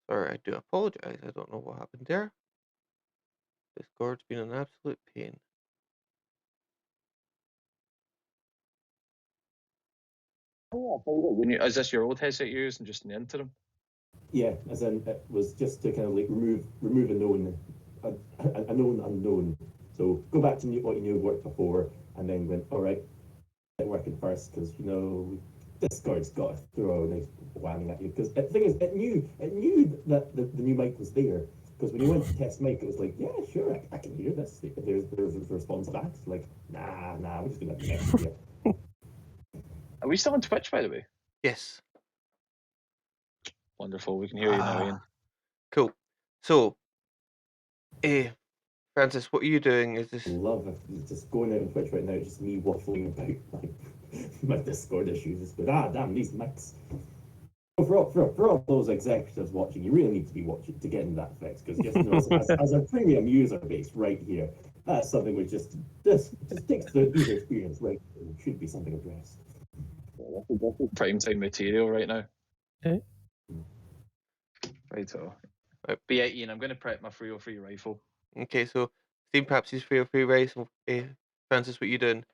Sorry, I do apologize. I don't know what happened there. Discord's been an absolute pain. Is this your old headset you're using just in the interim? Yeah, as in it was just to kind of like remove a known unknown. So go back to what you knew worked before, and then went, all right, get working first, because Discord's got to throw a nice whammy at you. Because the thing is, it knew that the new mic was there. Because when you went to test mic, it was like, yeah, sure, I can hear this. There's a response back. It's like, nah, we're just gonna connect here. Are we still on Twitch, by the way? Yes. Wonderful. We can hear you now, Ian. Cool. So, Francis, what are you doing? Is this? I love it. Just going out on Twitch right now. It's just me waffling about like my Discord issues. Just with damn these mics. For all those executives watching, you really need to be watching to get into that fix, because as a premium user base right here, that's something which just takes the user experience right. It should be something addressed. Prime time material right now. Okay. Right, so. But yeah, Ian, I'm going to prep my 303 rifle. Okay, so Steam perhaps use 303 rifle. Francis, what are you doing?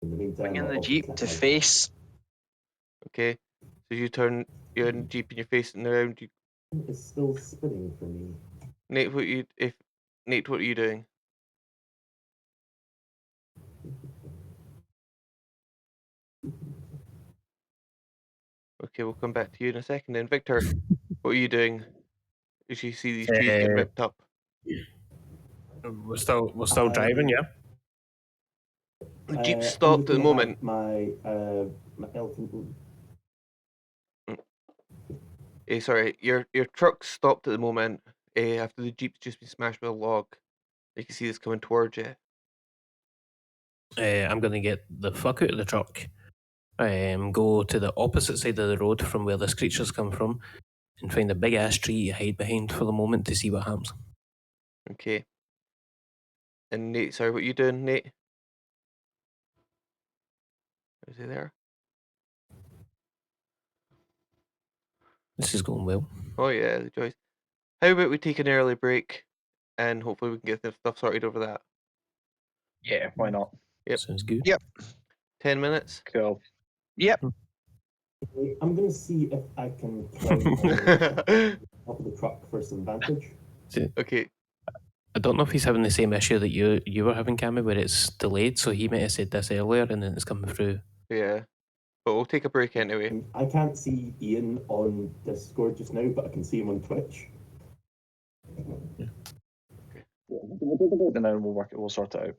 In the meantime, Bring in the I'll Jeep click to my- face. Okay, so you're in the Jeep and you're facing around. It's still spinning for me. Nate, what are you doing? Okay, we'll come back to you in a second. Then, Victor, what are you doing? As you see these trees get ripped up. We're still driving, yeah. The Jeep stopped at the moment. My elephant. Sorry, your truck stopped at the moment. After the Jeep's just been smashed with a log. You can see this coming towards you. I'm gonna get the fuck out of the truck. Go to the opposite side of the road from where this creature's come from, and find a big ass tree to hide behind for the moment to see what happens. Okay. And Nate, sorry, what are you doing, Nate? Is he there? This is going well. Oh yeah, the joys. How about we take an early break, and hopefully we can get this stuff sorted over that. Yeah, why not? Yep. Sounds good. Yep. 10 minutes. Cool. Yep. I'm gonna see if I can climb on top of the truck for some vantage. Okay. I don't know if he's having the same issue that you were having, Cammy, where it's delayed, so he might have said this earlier and then it's coming through. Yeah. But we'll take a break anyway. I can't see Ian on Discord just now, but I can see him on Twitch. And then we'll sort it out.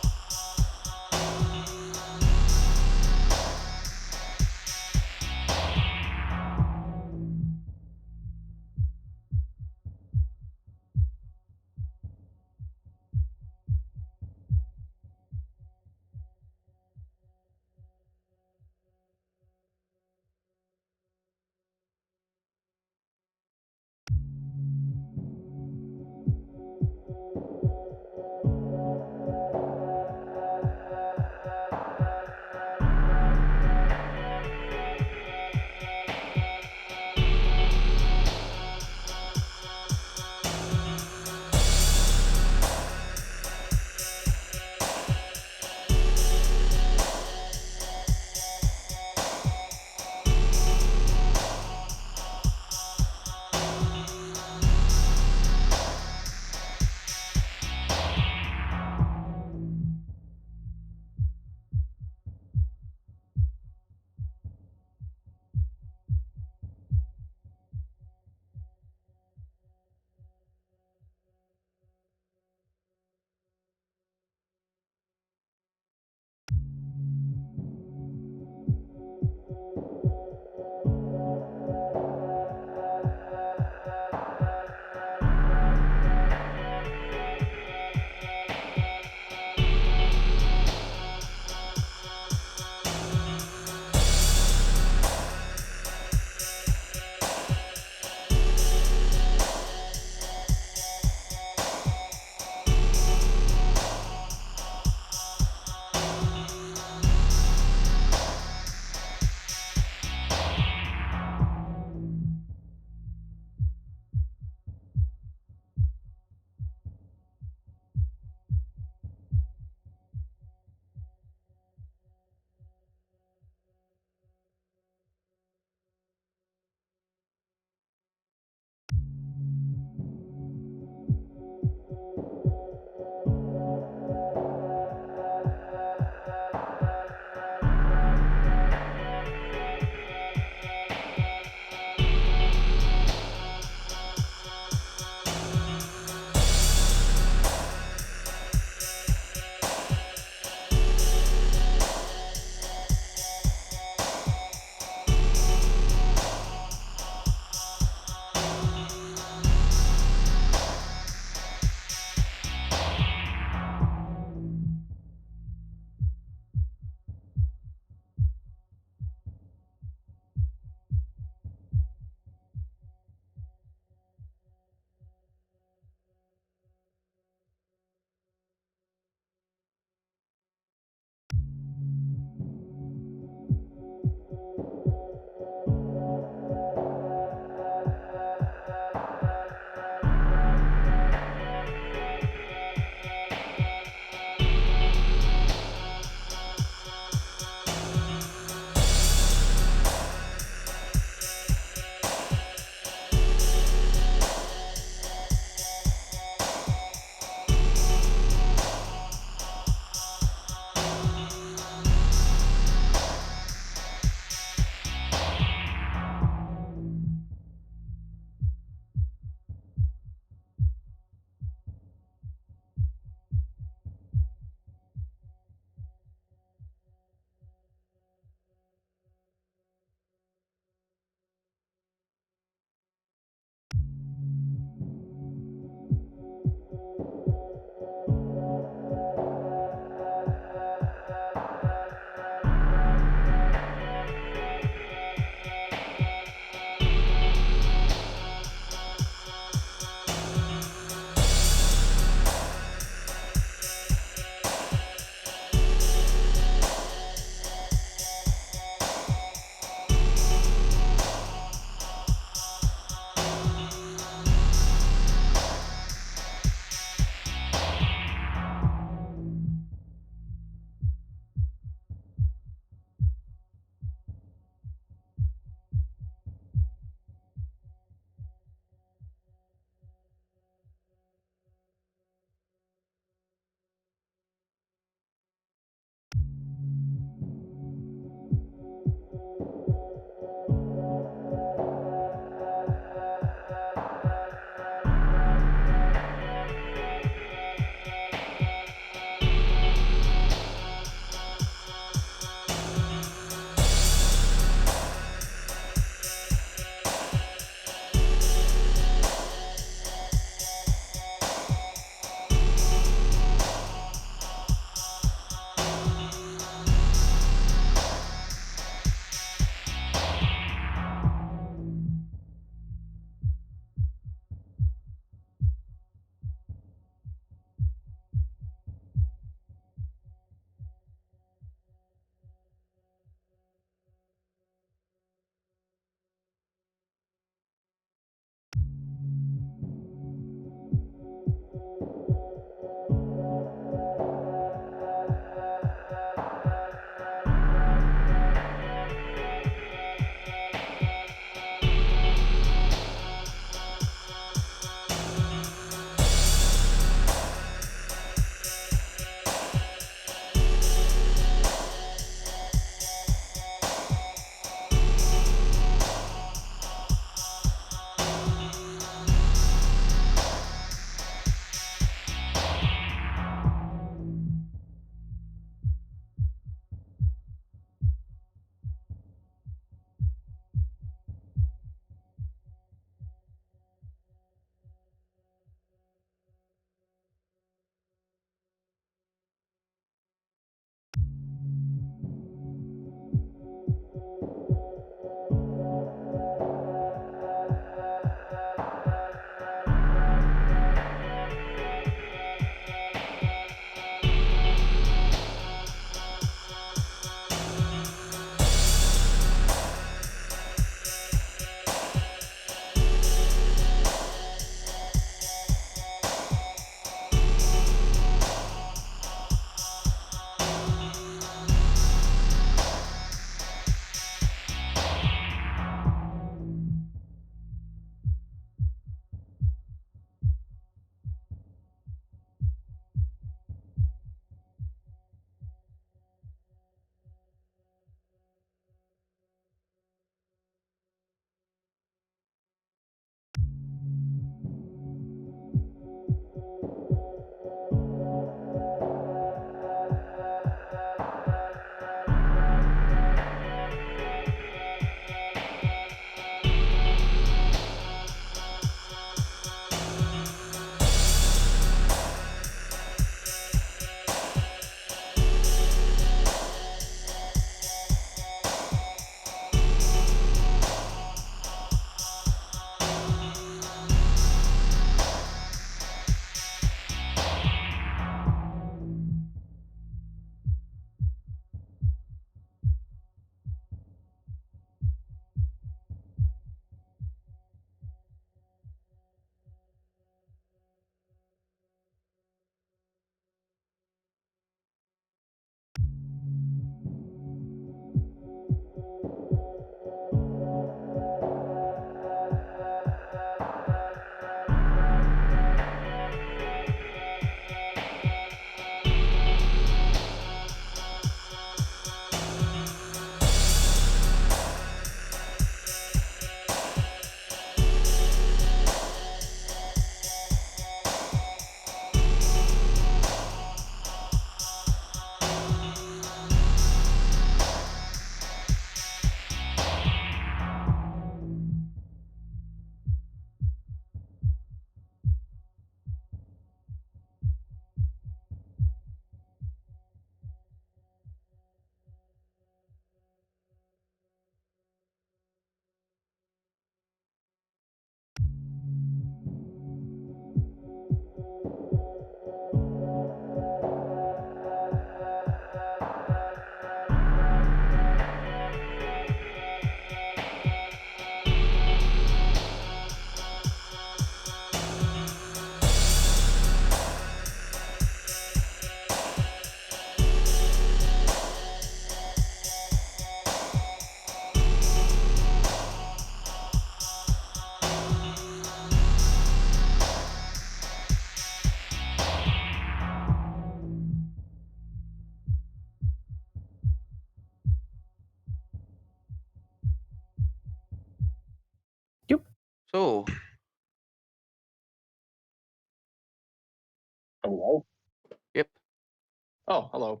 Oh, hello.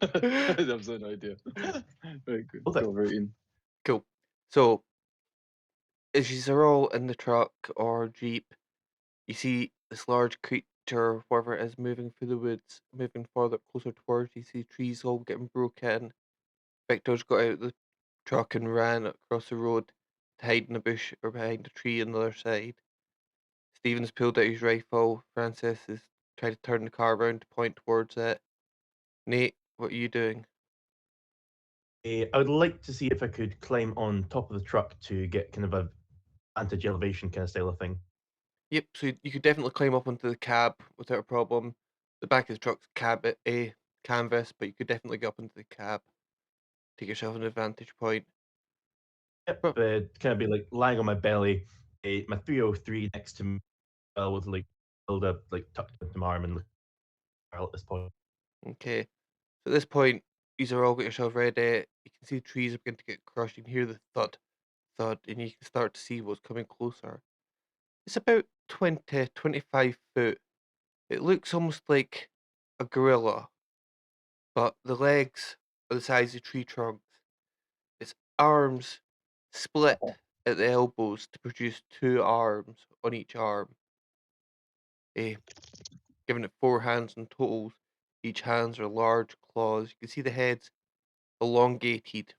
I have no idea. Very good. Okay. Go routine. Cool. So, as you are all in the truck or jeep, you see this large creature, whatever it is, moving through the woods, moving further closer towards you. You see trees all getting broken. Victor's got out of the truck and ran across the road to hide in a bush or behind a tree on the other side. Stephen's pulled out his rifle. Francis is trying to turn the car around to point towards it. Nate, what are you doing? I would like to see if I could climb on top of the truck to get kind of a vantage elevation kind of style of thing. Yep, so you could definitely climb up onto the cab without a problem. The back of the truck's canvas, but you could definitely get up into the cab. Take yourself an advantage point. Yep, Well, kind of be like lying on my belly, my 303 next to me, with like Hilda like tucked into my arm and looking at this point. okay. So at this point, you are all got yourself ready. You can see the trees are beginning to get crushed. You can hear the thud, thud, and you can start to see what's coming closer. It's about 20, 25 foot. It looks almost like a gorilla, but the legs are the size of tree trunks. Its arms split at the elbows to produce two arms on each arm, eh, giving it four hands in total. Each hands are large claws. You can see the head's elongated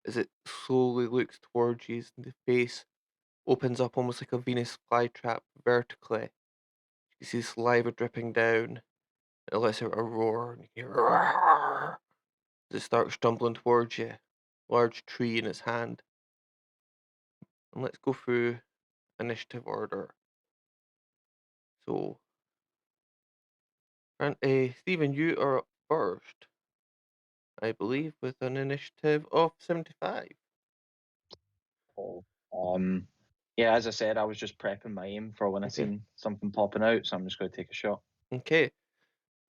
as it slowly looks towards you, and the face opens up almost like a Venus flytrap vertically. You can see saliva dripping down. It lets out a roar, and you hear "Roar" as it starts stumbling towards you. Large tree in its hand. And let's go through initiative order. So, and Stephen, you are up first, I believe, with an initiative of 75. Oh. Yeah, as I said, I was just prepping my aim for when I Okay. seen something popping out, so I'm just going to take a shot. Okay.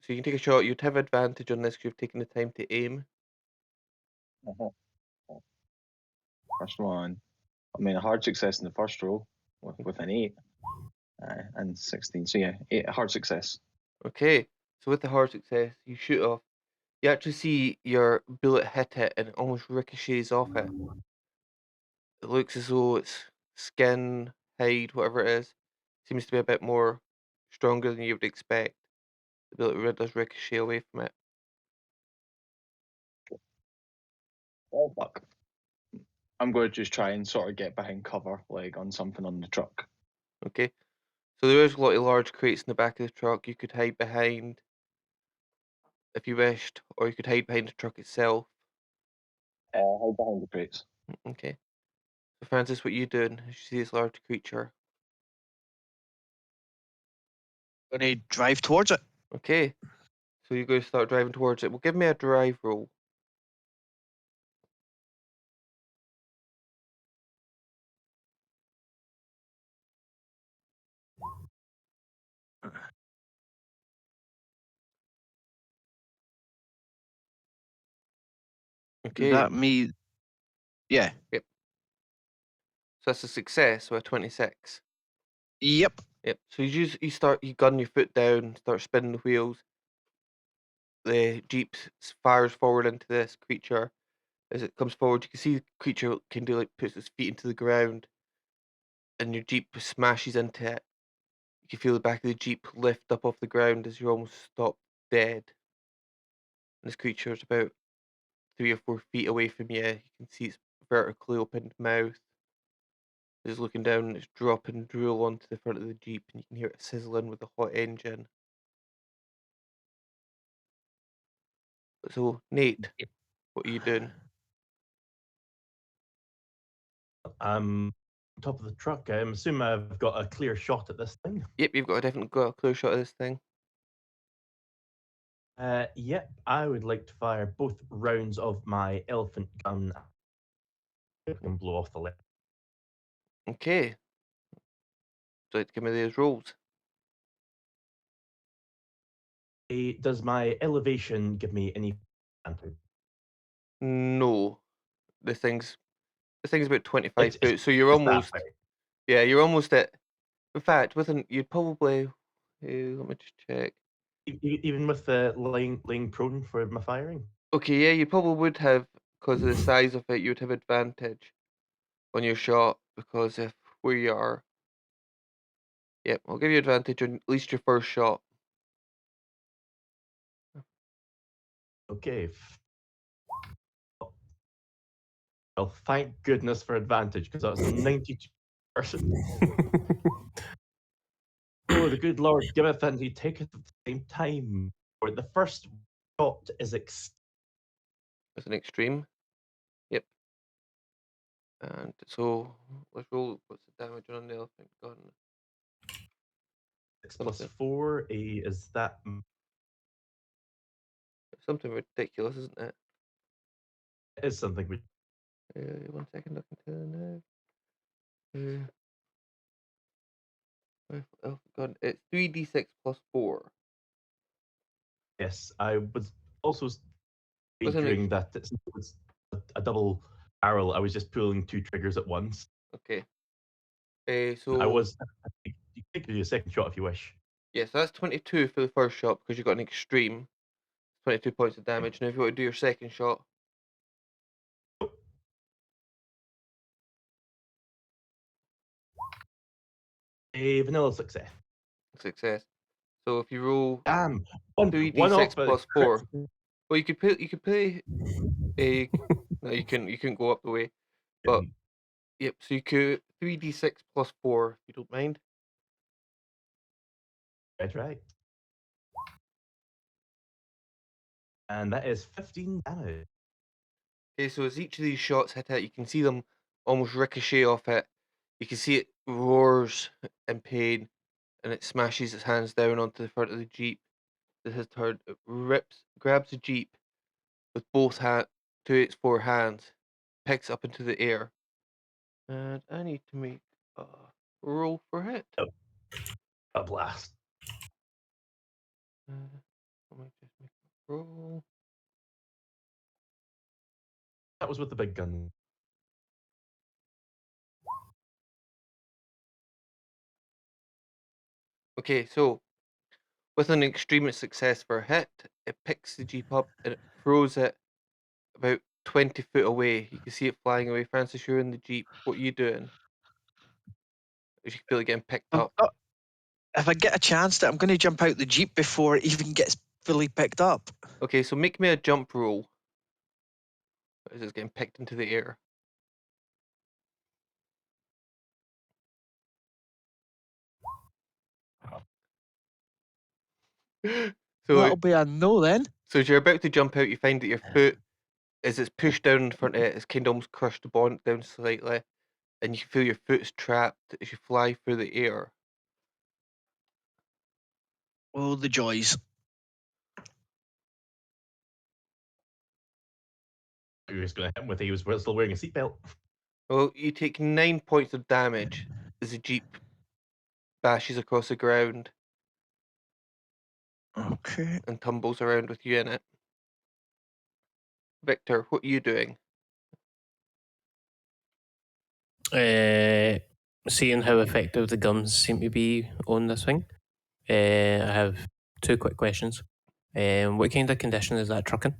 So you can take a shot. You'd have advantage on this because you've taken the time to aim. Uh-huh. First one. I mean, a hard success in the first roll with an 8 and 16. So yeah, 8, a hard success. Okay. So with the hard success, you shoot off. You actually see your bullet hit it and it almost ricochets off it. It looks as though its skin, hide, whatever it is, seems to be a bit more stronger than you would expect. The bullet really does ricochet away from it. Oh, fuck. I'm going to just try and sort of get behind cover, like on something on the truck. Okay. So there is a lot of large crates in the back of the truck you could hide behind if you wished, or you could hide behind the truck itself. Hide behind the crates. Okay. So Francis, what are you doing as you see this large creature? Gonna drive towards it. Okay. So you're going to start driving towards it. Well, give me a drive roll. Okay. That me? Yeah. Yep. So that's a success, so a 26. Yep. Yep. So you gun your foot down, start spinning the wheels. The jeep fires forward into this creature. As it comes forward, you can see the creature can do like puts its feet into the ground, and your jeep smashes into it. You can feel the back of the jeep lift up off the ground as you almost stop dead. And this creature is about 3 or 4 feet away from you. You can see its vertically opened mouth. It's looking down and it's dropping drool onto the front of the jeep, and you can hear it sizzling with the hot engine. So, Nate, what are you doing? On top of the truck. I'm assuming I've got a clear shot at this thing. Yep, you've definitely got a clear shot of this thing. Yep, I would like to fire both rounds of my elephant gun. I can blow off the left. Okay. So give me those rolls. Does my elevation give me any advantage? No, the thing's about 25 It's foot, so you're just that almost big. yeah, you're almost at. In fact, you'd probably let me just check. Even with the laying prone for my firing. Okay, yeah, you probably would have, because of the size of it, you'd have advantage on your shot, because if where you are. Yep, I'll give you advantage on at least your first shot. Okay. Well, thank goodness for advantage, because that was a 92%. Oh, the good Lord giveth and he taketh at the same time. For the first shot is That's an extreme. Yep. And so let's roll. What's the damage on the elephant gun? 6 plus Something. 4. Is that Something ridiculous, isn't it? is something we 1 second, looking to now. Elephant gun. It's 3d6 plus 4. yes. I was also What's an figuring that it's a double barrel. I was just pulling 2 triggers at once. Okay. I So was. You can do a second shot if you wish. yeah, so that's 22 for the first shot because you got an extreme. 22 points of damage. Now if you want to do your second shot, A vanilla success. success. So if you roll Damn. One 3d6 off, but plus 4. Well, you could play a. No, you couldn't go up the way. But yep, so you could 3d6 plus 4 if you don't mind. That's right. And that is 15 damage. Okay, so as each of these shots hit it, you can see them almost ricochet off it. You can see it roars in pain, and it smashes its hands down onto the front of the jeep. This has turned. It grabs the jeep with both to its 4 hands, picks up into the air, and I need to make a roll for it. A blast. Let me just make a roll. That was with the big gun. Okay, so with an extreme success for a hit, it picks the jeep up and it throws it about 20 foot away. You can see it flying away. Francis, you're in the jeep. What are you doing? As you feel it getting picked I've up. got- If I get a chance to, I'm going to jump out the jeep before it even gets fully picked up. Okay, so make me a jump roll as it's getting picked into the air. That'll So, be a no then. so as you're about to jump out, you find that your foot, as it's pushed down in front of it, it's kind of almost crushed the bonnet down slightly, and you feel your foot's trapped as you fly through the air. Oh, the joys. He was going to hit him with. He was still wearing a seatbelt. Well, you take 9 points of damage as the jeep bashes across the ground Okay. and tumbles around with you in it. Victor, what are you doing? Seeing how effective the guns seem to be on this thing, I have 2 quick questions. What kind of condition is that truck in?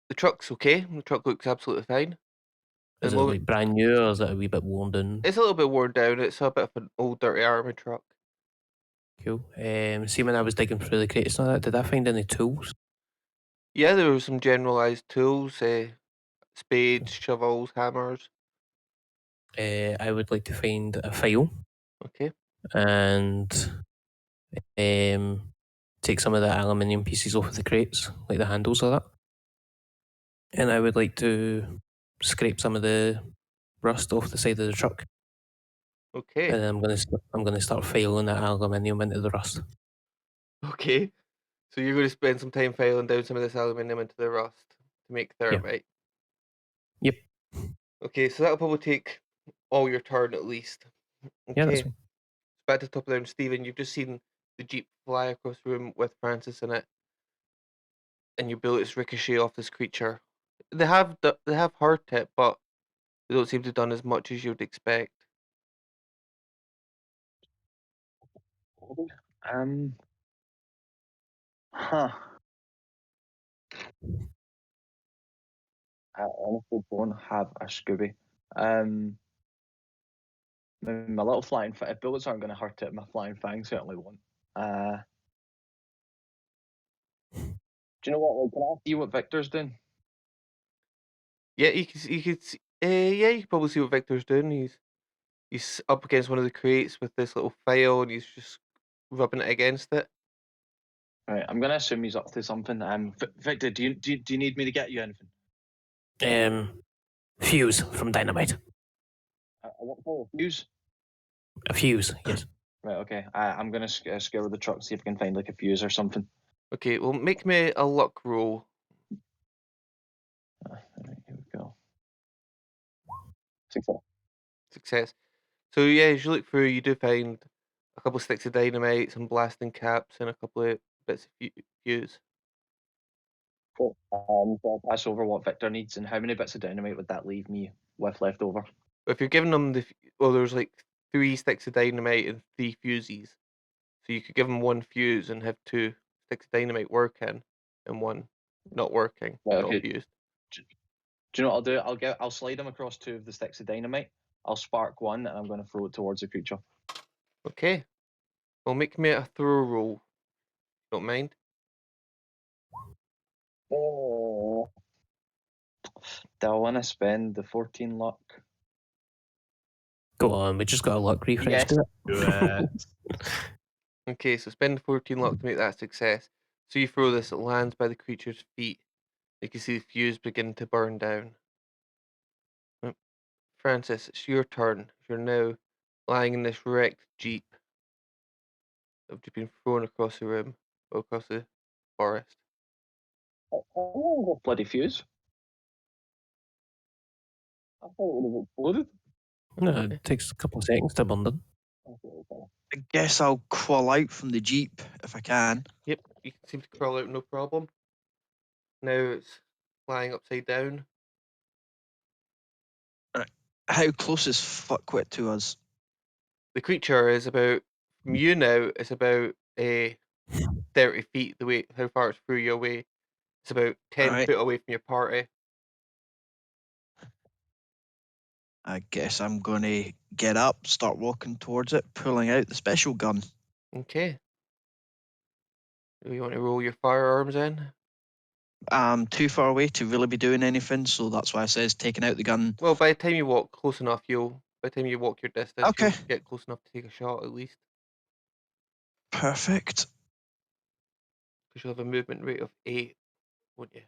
The truck's okay. The truck looks absolutely fine. At Is the it moment, like brand new or is it a wee bit worn down? it's a little bit worn down. It's a bit of an old, dirty army truck. Cool. See, when I was digging through the crates and all that, did I find any tools? Yeah, there were some generalized tools, spades, shovels, hammers. I would like to find a file Okay. and take some of the aluminium pieces off of the crates, like the handles of that. And I would like to scrape some of the rust off the side of the truck. Okay. And then I'm gonna start filing that aluminium into the rust. Okay. So you're going to spend some time filing down some of this aluminium into the rust to make thermite. Yep. Okay, so that'll probably take all your turn at least. Yeah, that's Okay. fine. Back to the top of the round, Stephen. You've just seen the jeep fly across the room with Francis in it, and your bullets ricochet off this creature. They have hurt it, but they don't seem to have done as much as you'd expect. Um, Huh. I honestly don't have a Scooby. My little flying if bullets aren't going to hurt it, my flying fang certainly won't. Do you know what? Like, can I see what Victor's doing? Yeah, you could see, yeah, you can probably see what Victor's doing. He's up against one of the crates with this little file, and he's just rubbing it against it. Right, I'm gonna assume he's up to something. Victor, do you need me to get you anything? Fuse from dynamite. What for? Fuse? A fuse, yes. Right, okay. I'm gonna scour the truck, see if I can find like a fuse or something. Okay, well, make me a luck roll. Alright, here we go. Success. Success. So yeah, as you look through, you do find a couple of sticks of dynamite, some blasting caps, and a couple of bits of fuse. Cool. So I'll pass over what Victor needs, and how many bits of dynamite would that leave me with left over? If you're giving them there's like 3 sticks of dynamite and 3 fuses. So you could give them 1 fuse and have 2 sticks of dynamite working and 1 not working, Right, not okay. fused. Do you know what I'll do? I'll slide him across 2 of the sticks of dynamite. I'll spark 1, and I'm going to throw it towards the creature. Okay. Well, make me a throw roll. Don't mind. Oh. Do I want to spend the 14 luck? Go on, we just got a luck refresh. Yes. Do it. Do it. Okay, so spend 14 luck to make that a success. So you throw this, it lands by the creature's feet. You can see the fuse begin to burn down. Francis, it's your turn. You're now lying in this wrecked jeep that have been thrown across the room, or across the forest. Oh, bloody fuse. I thought it would have exploded. No, it takes a couple of seconds to burn them. I guess I'll crawl out from the Jeep if I can. Yep, you can seem to crawl out no problem. Now it's lying upside down. How close is Fuckwit to us? The creature is about, from you now, it's about 30 feet the way, how far it's through your way. It's about 10 Alright. foot away from your party. I guess I'm going to get up, start walking towards it, pulling out the special gun. Okay. Do you want to roll your firearms in? I'm too far away to really be doing anything, so that's why I says taking out the gun. Well, by the time you walk close enough, by the time you walk your distance, Okay. you'll get close enough to take a shot at least. Perfect. Because you'll have a movement rate of 8, won't you?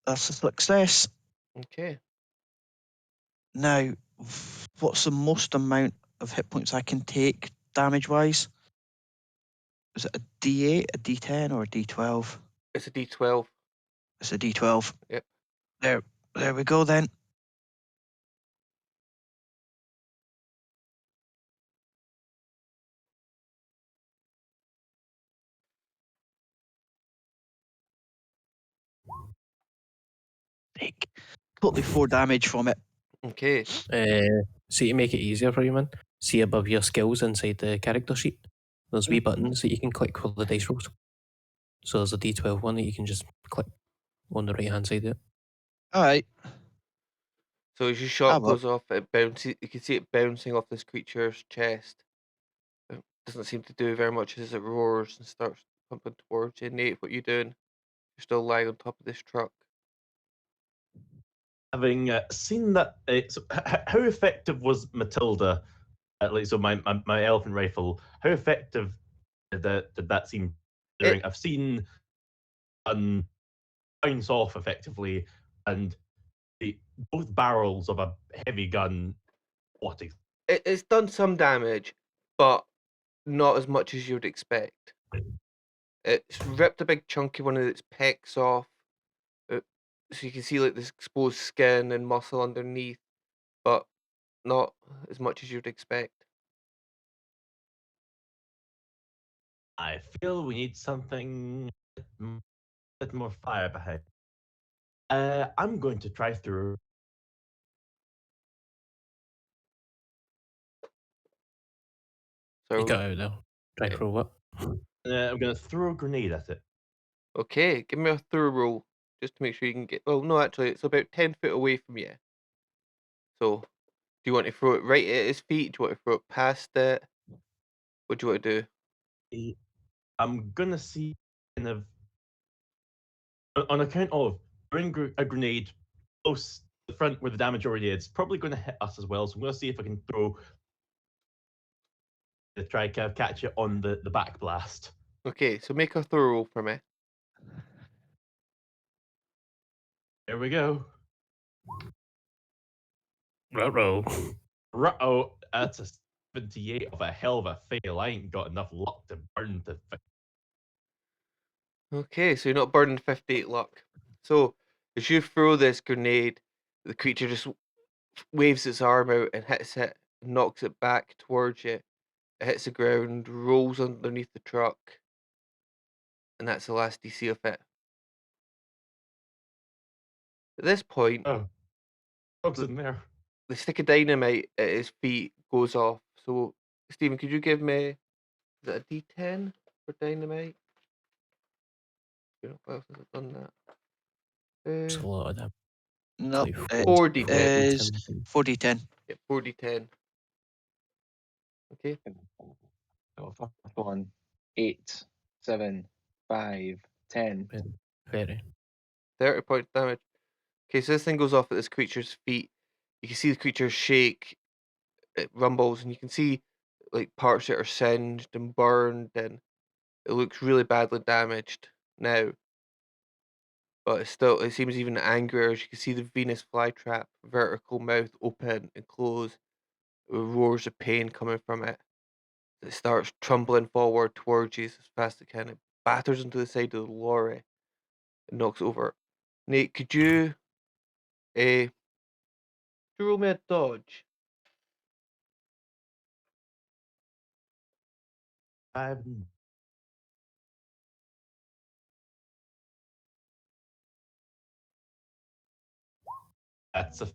That's a success. Okay. Now, what's the most amount of hit points I can take damage-wise? Is it a D8, a D10, or a D12? It's a D12. It's a D12. Yep. There we go then. Take totally 4 damage from it. Okay. See, to make it easier for you, man, see above your skills inside the character sheet. There's wee buttons that you can click for the dice rolls. So there's a D12 one that you can just click on the right hand side of it. Alright. So as your shot well. goes off, it bounces. You can see it bouncing off this creature's chest. It doesn't seem to do very much as it roars and starts pumping towards you. Nate, what are you doing? You're still lying on top of this truck. Having seen that, how effective was Matilda? So my elfin rifle. How effective did that seem? I've seen bounce off effectively, and both barrels of a heavy gun. It's done some damage, but not as much as you'd expect. It's ripped a big chunk of one of its pecs off, so you can see like this exposed skin and muscle underneath, but not as much as you'd expect. I feel we need something a bit more fire behind. I'm going to try through. So You got out there. Try Yeah. throw what? I'm going to throw a grenade at it. okay, give me a throw roll just to make sure you can get. Well, no, actually, it's about 10 foot away from you. So, do you want to throw it right at his feet? Do you want to throw it past it? What do you want to do? I'm going to see kind of on account of throwing a grenade close to the front where the damage already is, probably going to hit us as well. So I'm going to see if I can throw to try to catch it on the back blast. Okay, so make a throw roll for me. There we go. Ruh-roh. Oh, that's a 78 of a hell of a fail. I ain't got enough luck to burn to. Okay, so you're not burning 58 luck. So, as you throw this grenade, the creature just waves its arm out and hits it, knocks it back towards you. It hits the ground, rolls underneath the truck, and that's the last DC of it. At this point, Oh, dogs in there. the stick of dynamite at his feet goes off. So, Stephen, could you give me, is it a D10 for dynamite? You know, what else has it done that? It's a lot of them. No, Like it 4D10. is 4d10. Yeah, 4D10. Okay. So first one, 8, 7, 5, 10. Very. 30 points damage. Okay, so this thing goes off at this creature's feet. You can see the creature shake, it rumbles, and you can see like parts that are singed and burned, and it looks really badly damaged now. But it seems even angrier as you can see the Venus flytrap, vertical mouth open and close, with roars of pain coming from it. It starts trundling forward towards you as fast as it can. It batters into the side of the lorry and knocks over. Nate, could you roll me a dodge? That's a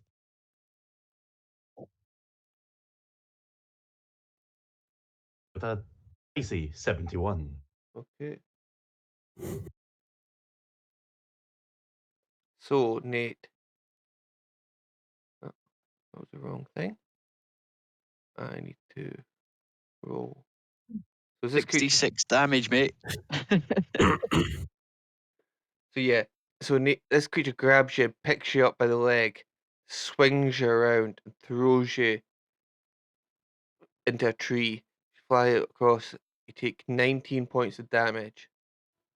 with a AC 71. Okay. So, Nate. Oh, that was the wrong thing. I need to roll. So is this creature? 66 damage, mate. So yeah. So this creature grabs you, picks you up by the leg, swings you around, and throws you into a tree. You fly across. You take 19 points of damage.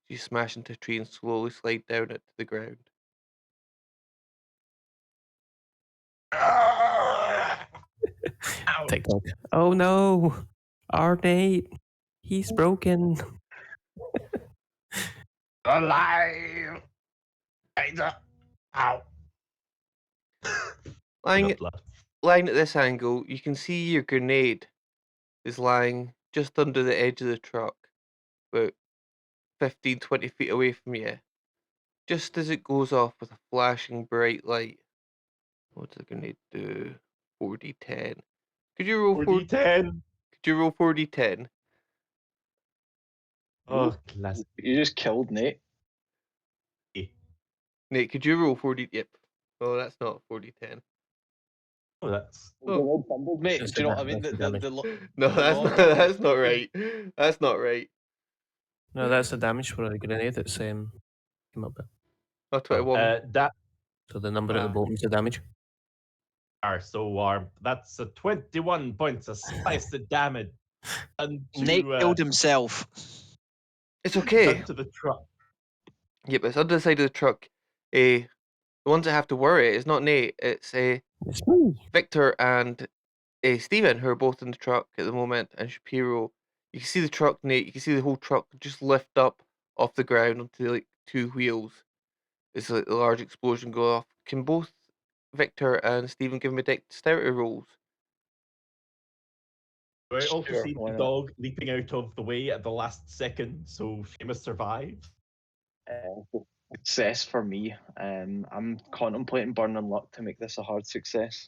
You smash into a tree and slowly slide down it to the ground. TikTok. Oh no! Our Nate! He's broken. Alive! Ow. Lying, Blood. lying at this angle, you can see your grenade is lying just under the edge of the truck, about 15, 20 feet away from you. Just as it goes off with a flashing bright light. What's the grenade do? 4d10. Could you roll 4d10. Could you roll 4d10? Oh, classic. You just killed Nate. Nate, could you roll 4d? Yep. Oh, that's not 4d10. Oh, that's. Oh. Fumbled, mate. Just Do you know what I the mean? damage. No, that's not. That's not right. That's not right. No, that's the damage for a grenade that's came up with. Oh, 21. That So the number at the bottom is the damage. are so warm. That's a 21 points of sliced damage. And Nate killed himself. It's okay. to the truck. Yep, it's under the side of the truck. The ones that have to worry is not Nate. It's It's me. Victor and Stephen, who are both in the truck at the moment, and Shapiro. You can see the truck, Nate. You can see the whole truck just lift up off the ground onto like two wheels. It's like a large explosion go off. Can both Victor and Stephen give me dexterity rolls? I also Sure, see why the not? dog leaping out of the way at the last second, so Seamus survived. Success for me. I'm contemplating burning luck to make this a hard success.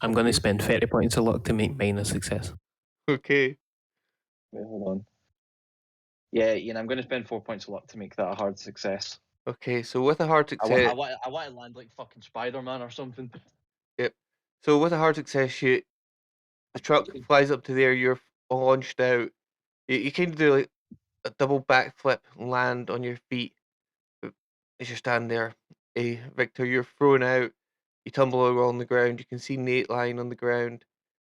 I'm going to Okay. spend 30 points of luck to make mine a success. Okay. Wait, hold on. Yeah, Ian, I'm going to spend 4 points of luck to make that a hard success. Okay, so with a hard I want, success, I want to land like fucking Spider-Man or something. so with a hard success, the truck flies up to there. You're launched out. You kind of do like a double backflip, and land on your feet as you're standing there. Victor, you're thrown out. You tumble over on the ground. You can see Nate lying on the ground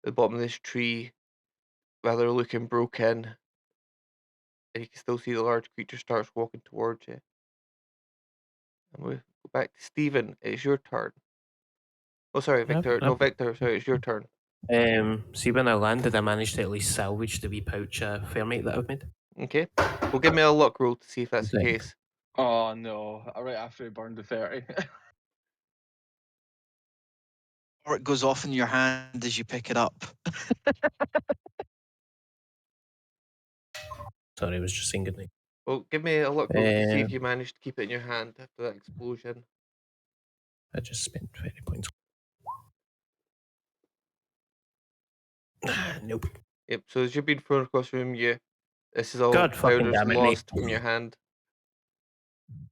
at the bottom of this tree, rather looking broken, and you can still see the large creature starts walking towards you. And we go back to Stephen. It's your turn. Oh, sorry, Victor. No, Victor. Sorry, it's your turn. See, when I landed, I managed to at least salvage the wee pouch Fairmate that I've made. Okay. Well, give me a luck roll to see if that's the Okay. case. Oh no! Right after he burned the 30. Or it goes off in your hand as you pick it up. Sorry, I was just saying good night. Well, give me a luck roll to see if Um, you managed to keep it in your hand after that explosion. I just spent 20 points. Nope. Yep. So as you're being thrown across the room, this is all God fucking powder's damn it, Nate. lost from your hand. And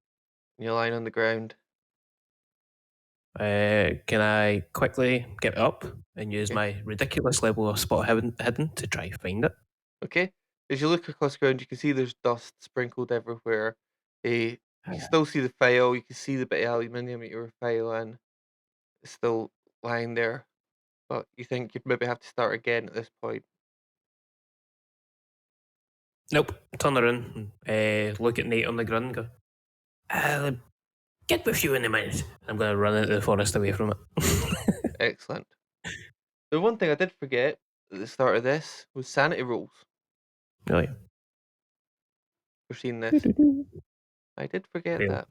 you're lying on the ground. Can I quickly get up and use Okay. my ridiculous level of spot hidden to try find it? Okay. As you look across the ground, you can see there's dust sprinkled everywhere. You can still see the file. You can see the bit of aluminium that you were filing. It's still lying there. But you think you'd maybe have to start again at this point. Nope. Turn around, look at Nate on the ground and go, I'll get with you in a minute. I'm going to run into the forest away from it. Excellent. The one thing I did forget at the start of this was sanity rolls Oh, yeah. for seeing this. I did forget Fail. that.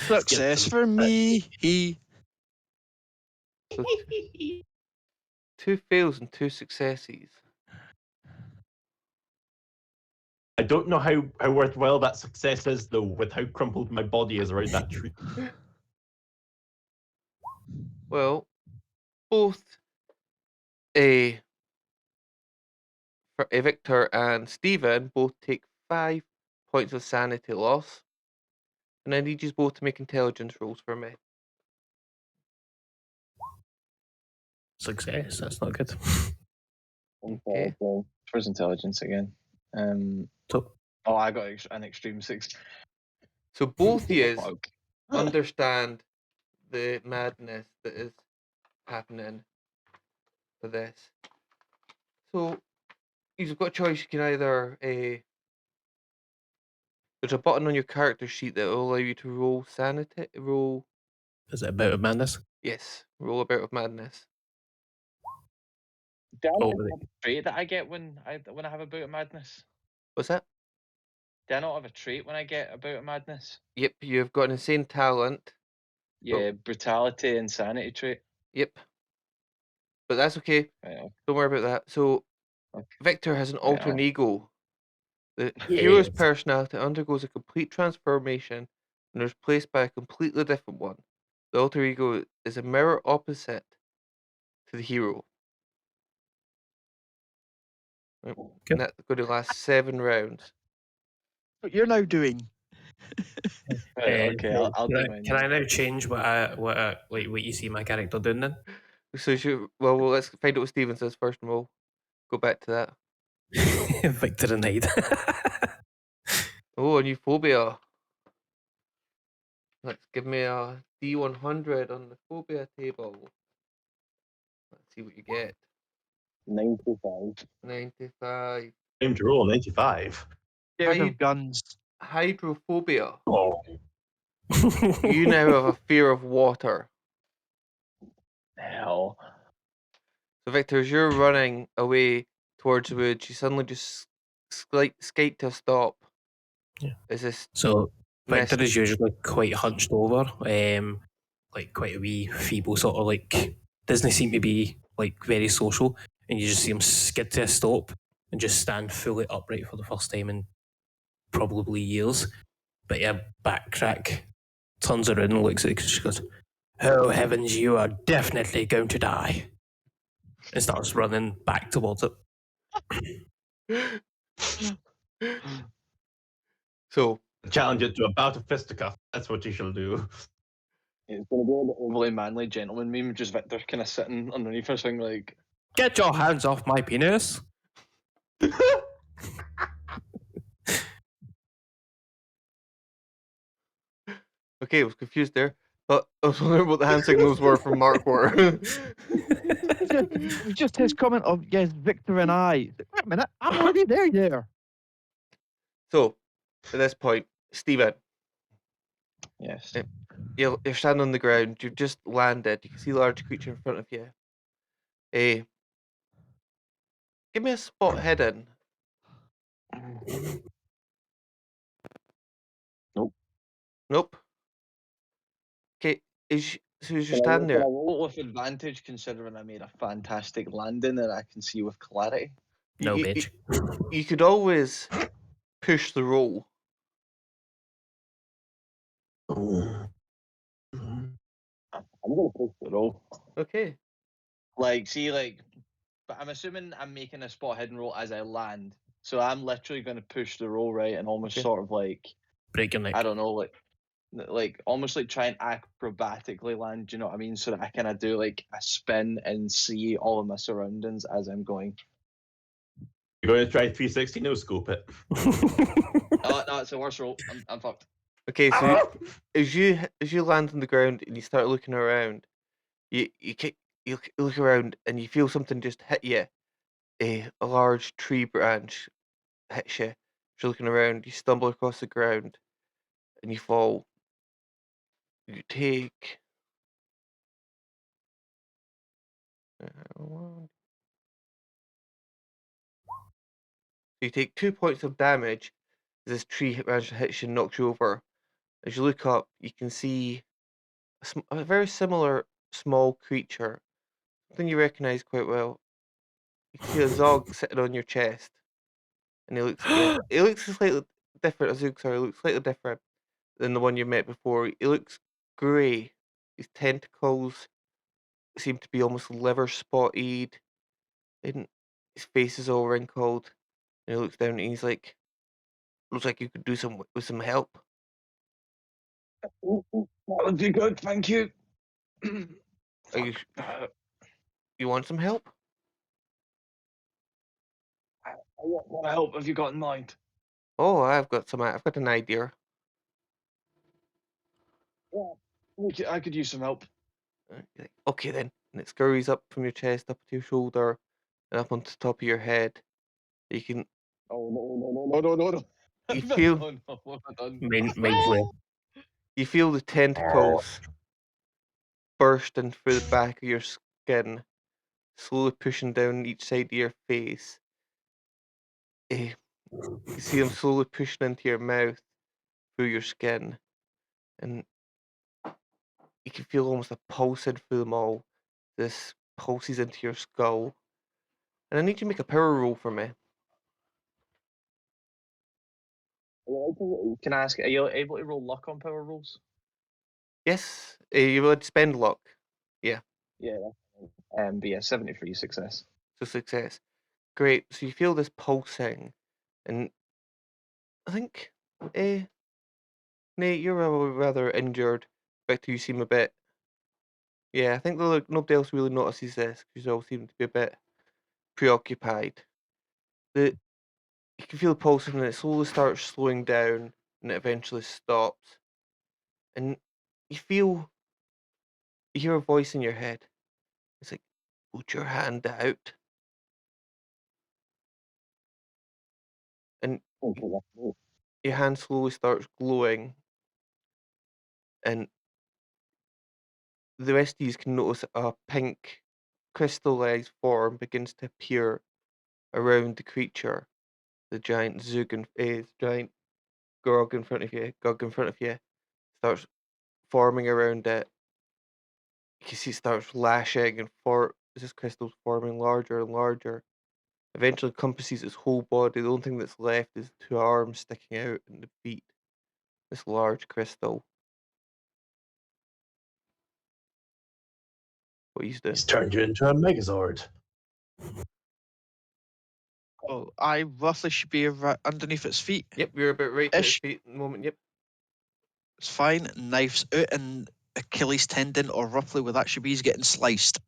Success for me. So 2 fails and 2 successes. I don't know how worthwhile that success is, though, with how crumpled my body is around that tree. Well, both a Victor and Stephen both take 5 points of sanity loss. And I need you both to make intelligence rolls for me. Success, that's not good. Okay. Where's intelligence again? So, Oh, I got an extreme 6. So both of you Fuck. understand the madness that is happening for this. So you've got a choice. You can either there's a button on your character sheet that will allow you to roll sanity. is it a bout of madness? Yes, roll a bout of madness. Do I Oh, not have a trait that I get when I have a bout of madness? What's that? Do I not have a trait when I get a bout of madness? Yep, you've got an insane talent. Yeah, brutality and sanity trait. Yep. But that's okay. Right, Don't worry about that. So okay. Victor has an alter I'll- ego. The Yes. hero's personality undergoes a complete transformation and is replaced by a completely different one. The alter ego is a mirror opposite to the hero. Right. Okay. And that's going to last 7 rounds. What you're now doing. Right, okay, I'll do mine. Can I now change what you see my character doing then? So well, let's find out what Steven says first, and we'll go back to that. Victor and Hyde. Oh, a new phobia. Let's give me a D100 on the phobia table. Let's see what you get. 95. 95. Time to roll 95. Scared Hyde- of guns. Hydrophobia. Oh, You now have a fear of water. Hell. So, Victor, as you're running away towards the woods, you suddenly just skate to a stop. Yeah. Is this So Victor mess- is usually quite hunched over, like quite a wee feeble sort of like doesn't seem to be like very social. and you just see him skid to a stop and just stand fully upright for the first time in probably years. But yeah, backtrack, turns around and looks at it, she goes, "Oh heavens, you are definitely going to die," and starts running back towards it. So Challenge it to a bout of fisticuff. That's what you shall do. It's going to be an overly manly gentleman meme, just Victor kind of sitting underneath her thing like, "Get your hands off my penis!" okay, I was confused there, but I was wondering what the hand signals were from Mark were. It was just his comment of, yes, Victor and I. Wait a minute, I'm already there. So, at this point, Stephen, yes. you're standing on the ground. You've just landed. You can see a large creature in front of you. Give me a spot hidden. Nope. Okay, so as you're standing Can I there, roll with advantage considering I made a fantastic landing and I can see with clarity? No, you, bitch. you could always push the roll. I'm going to push the roll. Okay. Like, see, like, but I'm assuming I'm making a spot hidden roll as I land. So I'm literally going to push the roll, right, and almost Okay. sort of like, Break your neck. I don't know, like almost like try and acrobatically land, do you know what I mean? So that I kind of do like a spin and see all of my surroundings as I'm going. You're going to try 360 no scope it. Oh, no, it's a worse roll. I'm fucked. Okay, so as you land on the ground and you start looking around, you look around and you feel something just hit you. A large tree branch hits you. As you're looking around, you stumble across the ground and you fall. You take you take 2 points of damage as this tree branch hits you and knocks you over. As you look up, you can see a very similar small creature, something you recognise quite well. You can see a Zog sitting on your chest, and it looks slightly different. A Zug, sorry, looks slightly different than the one you met before. It looks grey. His tentacles seem to be almost liver spotted, and his face is all wrinkled. And he looks down and he's like, "Looks like you could do with some help." That would be good, thank you. Are you want some help? What help have you got in mind? Oh, I've got an idea. Yeah, I could use some help. You're like, okay then. And it scurries up from your chest, up to your shoulder, and up onto the top of your head. You can Oh no. you feel No, what have I done? Mindfully. you feel the tentacles bursting through the back of your skin, slowly pushing down each side of your face. You see them slowly pushing into your mouth through your skin, and you can feel almost a pulsing through them all. This pulses into your skull. And I need you to make a power roll for me. Can I ask, are you able to roll luck on power rolls? Yes, you would spend luck. Yeah. But yeah, 73 success. So success. Great. So you feel this pulsing, and I think, Nate, you're rather injured. Victor, you seem a bit. Yeah, I think nobody else really notices this because you all seem to be a bit preoccupied. You can feel the pulsing, and it slowly starts slowing down, and it eventually stops. And you hear a voice in your head. It's like, "Put your hand out," and your hand slowly starts glowing, and the rest of you can notice a pink crystallized form begins to appear around the creature, the giant giant Gog in front of you starts forming around it. You can see it starts lashing and as this crystal's forming larger and larger. Eventually encompasses its whole body. The only thing that's left is 2 arms sticking out and the feet. This large crystal. What he's doing? He's turned you into a Megazord. Oh, I roughly should be underneath its feet. Yep, you're about right at his Ish. feet at the moment. Yep. It's fine. Knife's out and Achilles tendon, or roughly where that should be, is getting sliced.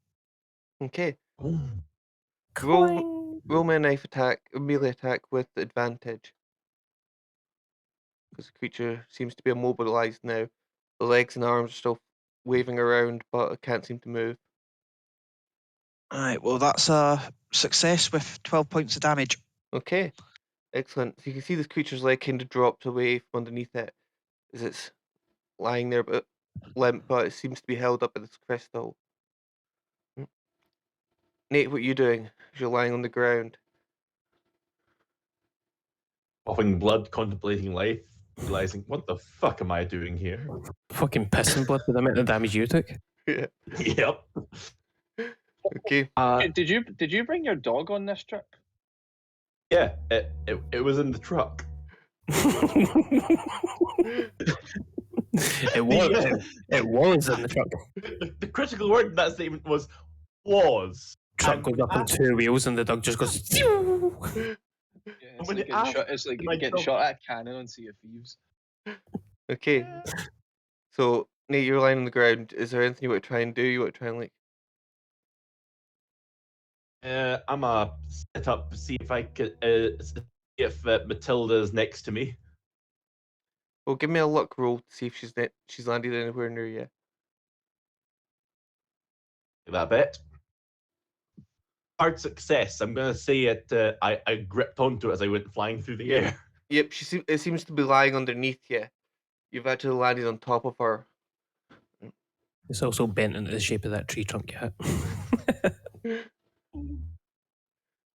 Okay. Oh. Roll me a knife attack, a melee attack with advantage. Because the creature seems to be immobilized now. The legs and arms are still waving around, but it can't seem to move. Alright, well, that's a success with 12 points of damage. Okay. Excellent. So you can see this creature's leg kind of drops away from underneath it as it's lying there, but limp, but it seems to be held up by this crystal. Nate, what are you doing as you're lying on the ground? Coughing blood, contemplating life, realizing, what the fuck am I doing here? Fucking pissing blood with the amount of damage you took. Yeah. Yep. Okay. Did you bring your dog on this trip? Yeah, it was in the truck. It was. It was in the truck. The critical word in that statement was Truck goes up on 2 wheels and the dog just goes. Yeah, When it it's like my getting dog- shot at a cannon on Sea of Thieves. Okay. So, Nate, you're lying on the ground. Is there anything you want to try and do? You want to try and, like... I'm a set up, see if I could, see if Matilda's next to me. Well, give me a luck roll to see if she's landed anywhere near you. That bit. Hard success. I'm gonna say it. I gripped onto it as I went flying through the air. Yep, it seems to be lying underneath you. You've actually landed on top of her. It's also bent into the shape of that tree trunk you hit.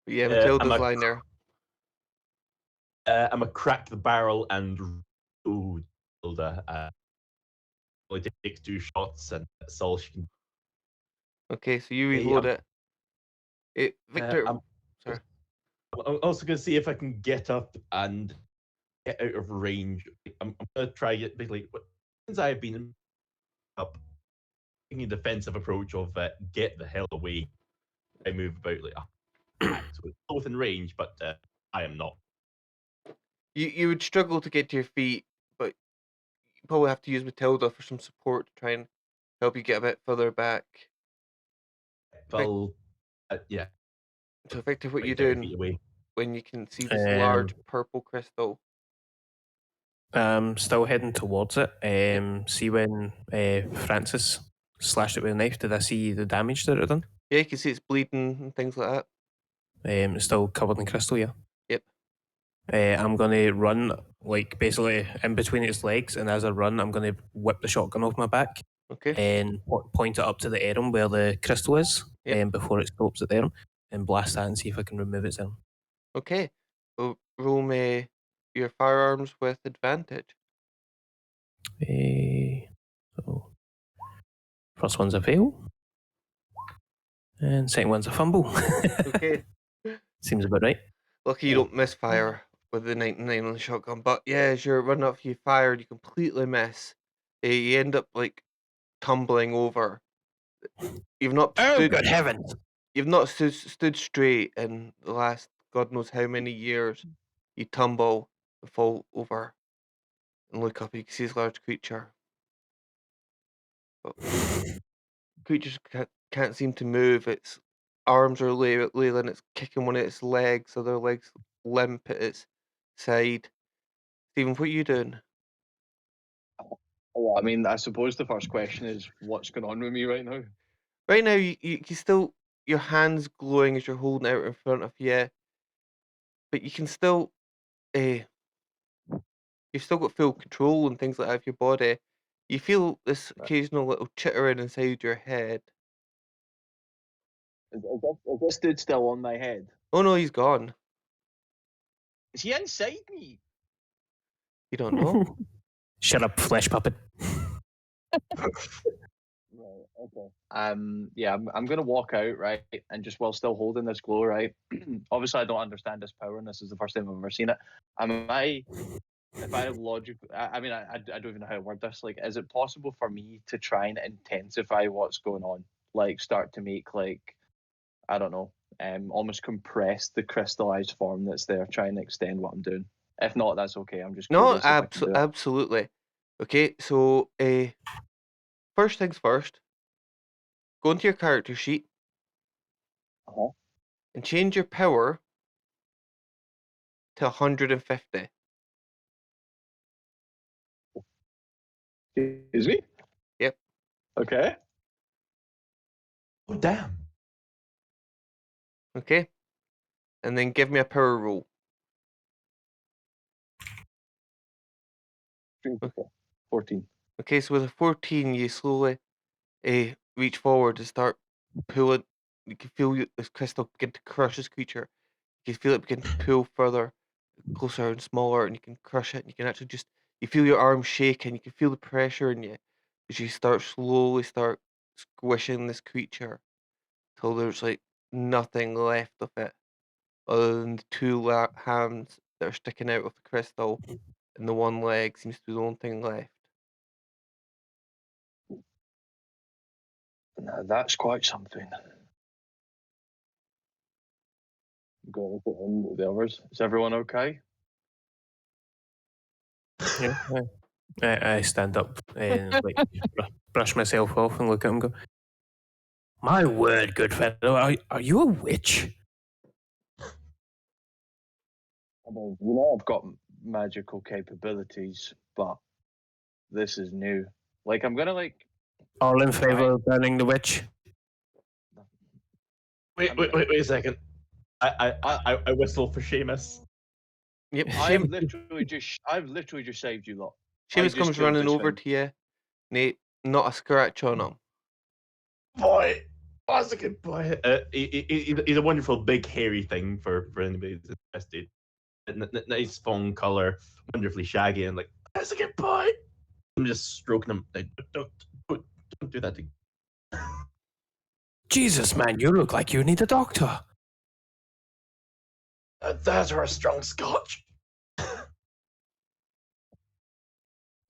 But yeah, I'm Matilda's a- lying there. I'm a crack the barrel and Matilda. Only takes 2 shots and that's all she can. Okay, so you Hey, reload it. Victor, I'm sorry. I'm also gonna see if I can get up and get out of range. I'm gonna try it basically. Since I've been up, taking a defensive approach of get the hell away. I move about like so it's both in range, but I am not. You would struggle to get to your feet, but you probably have to use Matilda for some support to try and help you get a bit further back. Well, yeah. So, Victor, what are you 20, 30 feet doing away. when you can see this large purple crystal? Still heading towards it. See when Francis slashed it with a knife, did I see the damage that it done? Yeah, you can see it's bleeding and things like that. It's still covered in crystal, yeah. Yep. I'm gonna run like basically in between its legs, and as I run, I'm gonna whip the shotgun off my back Okay. and point it up to the arm where the crystal is, Yep. before it stops at the arm, and blast that and see if I can remove its arm. Okay. So roll me your firearms with advantage. So first one's a fail, and second one's a fumble. Okay. Seems about right. Lucky you don't misfire with the 99 on the shotgun, but yeah, as you're running up, you fire, you completely miss. You end up like tumbling over. You've not Oh, stood. good heavens! You've not stood straight in the last God knows how many years. You tumble and fall over and look up. You can see this large creature. But creatures can't seem to move. Its arms are lailing. It's kicking one of its legs. Other legs limp at its side. Stephen, what are you doing? Well, I mean, I suppose the first question is what's going on with me right now? Right now, you can still, your hands glowing as you're holding it out in front of you, but you can still, you've still got full control and things like that of your body. You feel this occasional little chittering inside your head. Is this dude still on my head? Oh no, he's gone. Is he inside me? You don't know. Shut up, flesh puppet. Right. Okay. Yeah, I'm gonna walk out, right, and just while still holding this glow, right. Obviously, I don't understand this power, and this is the first time I've ever seen it. If I logic, I mean, I don't even know how to word this. Like, is it possible for me to try and intensify what's going on? Like, start to make I don't know, almost compress the crystallized form that's there, try and extend what I'm doing. If not, that's okay. I'm just No, curious if I can do it. absolutely. Okay, so first things first, go into your character sheet Uh-huh. and change your power to 150. Excuse me? Yep. Okay. Oh, damn. Okay, and then give me a power roll. 14. Okay, so with a 14, you slowly reach forward and start pulling. You can feel this crystal begin to crush this creature. You can feel it begin to pull further, closer and smaller, and you can crush it. And you can actually you feel your arms shake, and you can feel the pressure in you as you slowly start squishing this creature till there's like nothing left of it other than the two hands that are sticking out of the crystal, and the one leg seems to be the only thing left. Now, that's quite something. Go look at him, the others. Is everyone okay? Yeah, I stand up and like brush myself off and look at him and go, my word, good fellow, are you a witch? I mean, you know, I've got magical capabilities, but this is new. Like, I'm gonna All in try. favour of burning the witch? Wait a second. I whistle for Seamus. Yep, I've literally just saved you lot. I Seamus just comes killed running this over thing. to you. Nate, not a scratch on him. Boy, that's a good boy. He's a wonderful big hairy thing for anybody who's interested. Nice fawn color, wonderfully shaggy, and like that's a good boy. I'm just stroking him. Like, don't do that to. Jesus, man, you look like you need a doctor. That's our strong scotch.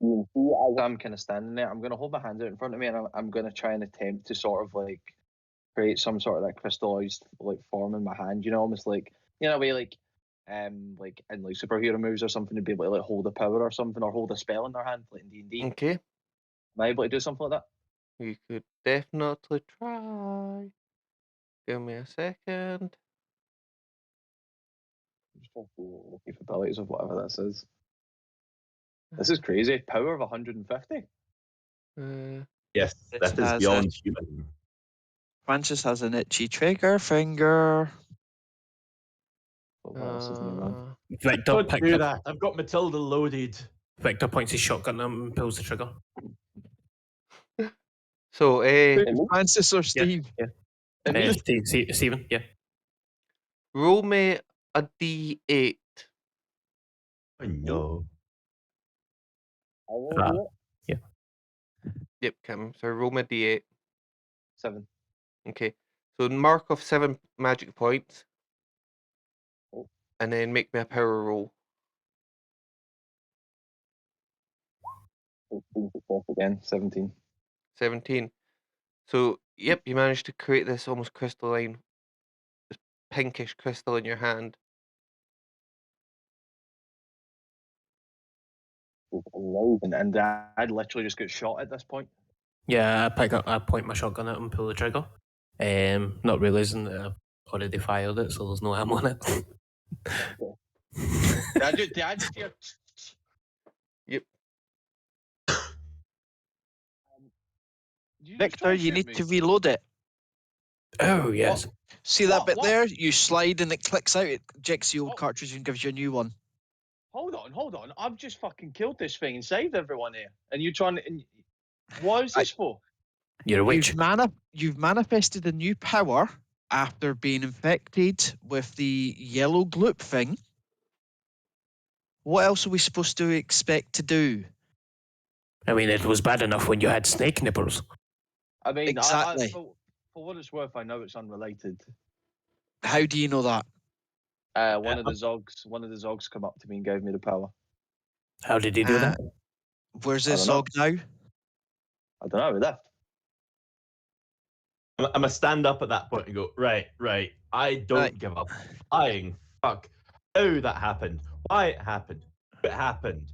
You see, as I'm kind of standing there, I'm going to hold my hands out in front of me, and I'm going to try and attempt to sort of create some sort of crystallized form in my hand. You know, almost way like in superhero movies or something, to be able to hold a power or something, or hold a spell in their hand, like in D&D. Okay, Am I able to do something like that? you could definitely try. Give me a second. Just trying to see the capabilities of whatever this is. This is crazy. Power of 150. Yes, It that is has beyond human. Francis has an itchy trigger finger. What else is new, man? Victor Don't do that. I've got Matilda loaded. Victor points his shotgun at him and pulls the trigger. So, Francis or Steve? Yeah. Stephen, yeah. roll me a D8. Oh no. I will do it. Yep, Kim. So roll me a D8. 7. Okay. So mark off 7 magic points, Oh. and then make me a power roll. 18 success again. 17. 17. So, yep, you managed to create this almost crystalline, this pinkish crystal in your hand. And I'd literally just get shot at this point. Yeah, I point my shotgun at him and pull the trigger. Not realising that I've already fired it, so there's no ammo on it. Did I just hear? Yep. Victor, you need to reload it. Oh, yes. See that bit What? there? You slide and it clicks out. It ejects the old cartridge and gives you a new one. Hold on. I've just fucking killed this thing and saved everyone here. And you trying to... What is this for? You're a witch. You've manifested a new power after being infected with the yellow gloop thing. What else are we supposed to expect to do? I mean, it was bad enough when you had snake nipples. I mean, Exactly. for what it's worth, I know it's unrelated. How do you know that? One of the Zogs come up to me and gave me the power. How did he do that? Where's I this don't know. Zog now? I don't know. He left. I'm gonna stand up at that point and go, right. I don't Right. give a flying fuck how that happened, why it happened, who it happened.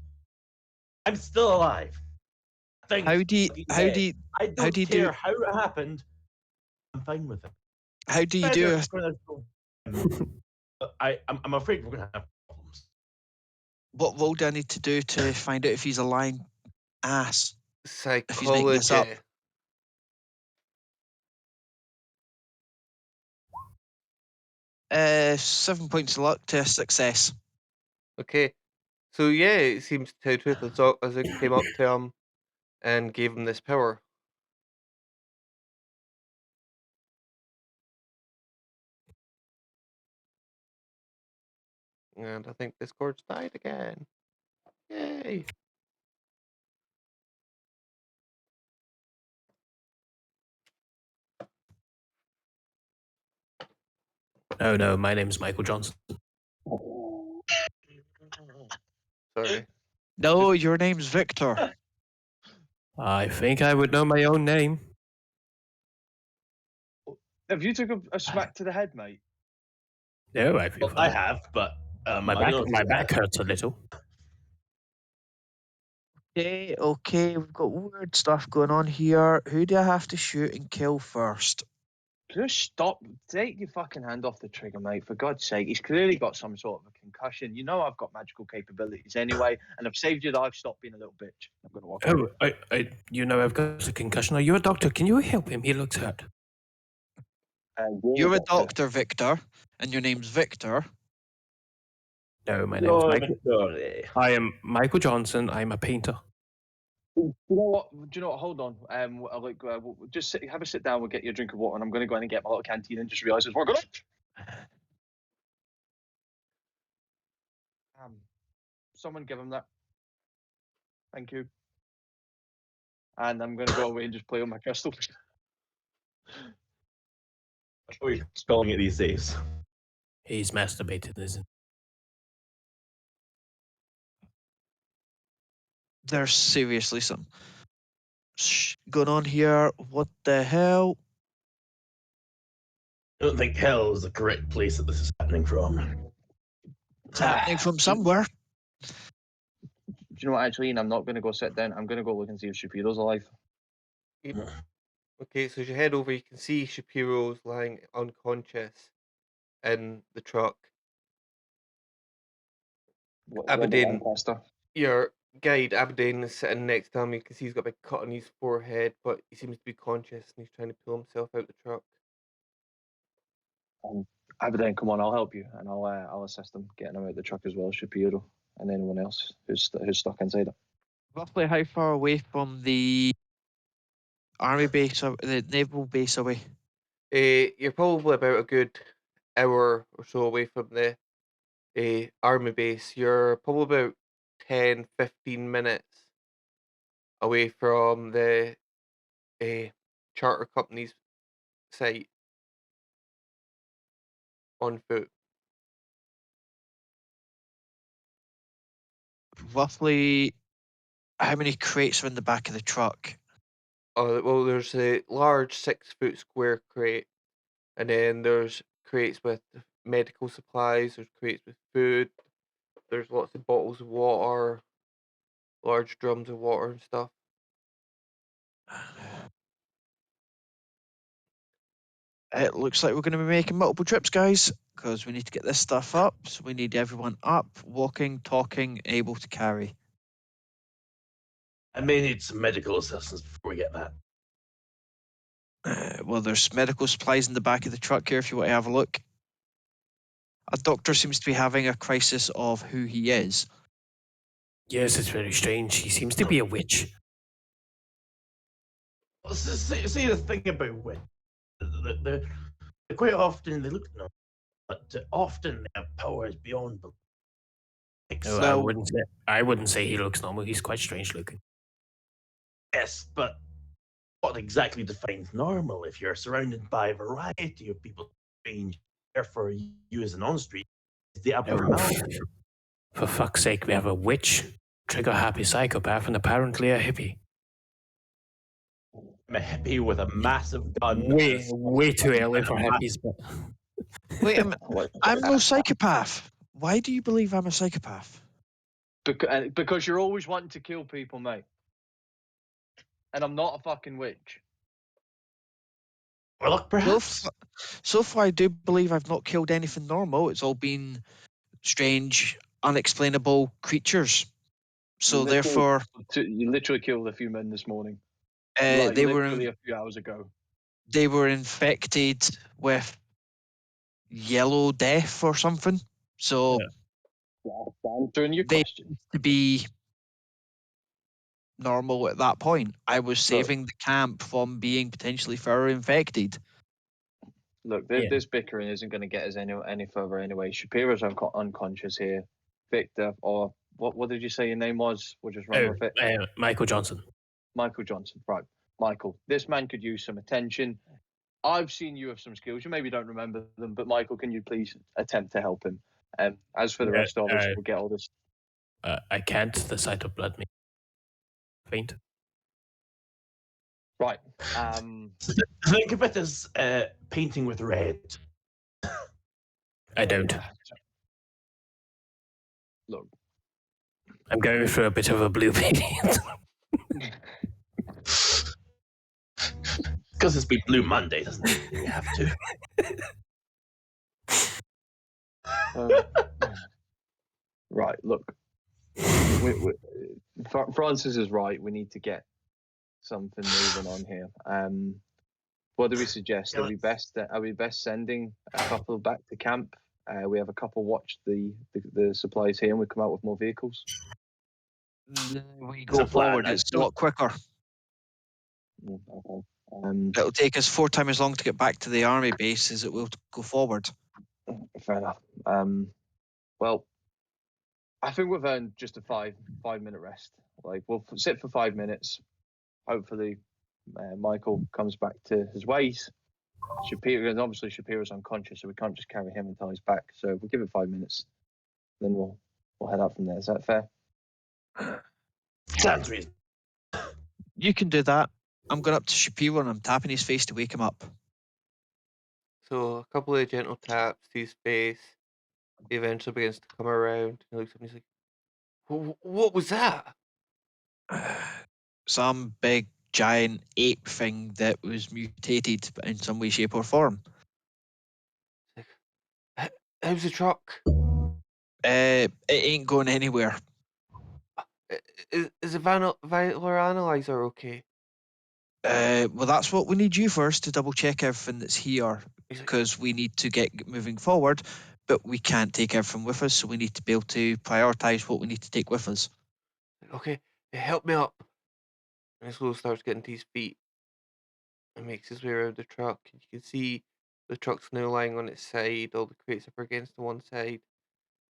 I'm still alive. Thing's How do you fucking how dead. do you I how don't do you care do how it happened. I'm fine with it. how do you Better do for this go- I'm afraid we're gonna have problems. what role do I need to do to find out if he's a lying ass? If he's making this up. Psychology. Seven points of luck to a success. Okay. So yeah, it seems to tell the truth. As it came up to him and gave him this power. And I think Discord's died again. Yay! Oh no, my name's Michael Johnson. Sorry. No, your name's Victor. I think I would know my own name. Have you took a smack to the head, mate? No, I feel Well, I fine. have, but My I don't know back if my back hurts a little. Okay, we've got weird stuff going on here. Who do I have to shoot and kill first? Just stop. Take your fucking hand off the trigger, mate. For God's sake. He's clearly got some sort of a concussion. You know I've got magical capabilities anyway, and I've saved your life. Stop being a little bitch. I'm going to walk away. Oh, you know I've got a concussion. Are you a doctor? Can you help him? He looks hurt. You're a doctor, Victor, and your name's Victor. No, my name's Michael. Sorry. I am Michael Johnson. I'm a painter. Do you know what? Hold on. We'll just have a sit down. We'll get you a drink of water, and I'm going to go in and get my little canteen and just realise it's working. Someone give him that. Thank you. And I'm going to go away and just play on my crystal. What are we calling it these days? He's masturbated, isn't There's seriously some going on here. What the hell? I don't think hell is the correct place that this is happening from. It's happening from somewhere. Do you know what, actually, Ian, I'm not going to go sit down. I'm going to go look and see if Shapiro's alive. Okay, so as you head over, you can see Shapiro's lying unconscious in the truck. Aberdeen, your guide Aberdeen is sitting next to him. You can see he's got a big cut on his forehead, but he seems to be conscious and he's trying to pull himself out the truck. Aberdeen, come on, I'll help you, and I'll assist him getting him out the truck as well, Shapiro, and anyone else who's stuck inside it. Roughly how far away from the army base, the naval base away? You're probably about a good hour or so away from the army base. You're probably about 10-15 minutes away from the charter company's site on foot. Roughly how many crates are in the back of the truck? Oh, well, there's a large 6-foot square crate, and then there's crates with medical supplies, there's crates with food, there's lots of bottles of water, large drums of water and stuff. It looks like we're going to be making multiple trips, guys, because we need to get this stuff up. So we need everyone up, walking, talking, able to carry. I may need some medical assistance before we get that. Well, there's medical supplies in the back of the truck here if you want to have a look. A doctor seems to be having a crisis of who he is. Yes, it's very strange. He seems to be a witch. Well, see the thing about witch. They're quite often they look normal, but often they have powers beyond belief. No, So- I wouldn't say he looks normal. He's quite strange looking. Yes, but what exactly defines normal if you're surrounded by a variety of people strange. Therefore, you as an on-street is the abnormality. For fuck's sake, we have a witch, trigger-happy psychopath, and apparently a hippie. I'm a hippie with a massive gun. Way too early for hippies, but Wait a minute. I'm no psychopath. Why do you believe I'm a psychopath? Because you're always wanting to kill people, mate. And I'm not a fucking witch. Or look, perhaps. So far, I do believe I've not killed anything normal. It's all been strange, unexplainable creatures. So therefore, You literally killed a few men this morning. they literally were a few hours ago. they were infected with yellow death or something. So Answering your they question. to be normal at that point. I was saving the camp from being potentially further infected. Look, this bickering isn't going to get us any further anyway. Shapiro's unconscious here. Victor, or what did you say your name was? We'll just run with it. Michael Johnson. Michael Johnson, right. Michael, this man could use some attention. I've seen you have some skills. You maybe don't remember them, but Michael, can you please attempt to help him? As for the rest of us, we'll get all this. I can't. The sight of blood makes me faint. Right. Think of it as painting with red. I don't. Look. I'm going through a bit of a blue period. Because it's been Blue Monday, doesn't it? You have to. Right, look. Francis is right. We need to get something moving on here. What do we suggest? Are we best sending a couple back to camp? We have a couple watch the supplies here, and we come out with more vehicles. We go forward. It's a lot quicker. Okay. It'll take us 4 times as long to get back to the army base as it will go forward. Fair enough. Well, I think we've earned just a 5-minute rest. Like, we'll sit for 5 minutes. Hopefully, Michael comes back to his ways. Shapiro, and obviously Shapiro's unconscious, so we can't just carry him until he's back. So we'll give it 5 minutes, then we'll head out from there. Is that fair? Sounds reasonable. You can do that. I'm going up to Shapiro and I'm tapping his face to wake him up. So a couple of gentle taps to his face. He eventually begins to come around. He looks up and he's like, "What was that?" Some big giant ape thing that was mutated in some way, shape, or form. How's the truck? It ain't going anywhere. Is the Valor Analyzer okay? Well, that's what we need you first to double check everything that's here, He's like, because we need to get moving forward, but we can't take everything with us, so we need to be able to prioritize what we need to take with us. okay, help me up. And he slowly starts getting to his feet and makes his way around the truck. You can see the truck's now lying on its side. All the crates are against the one side.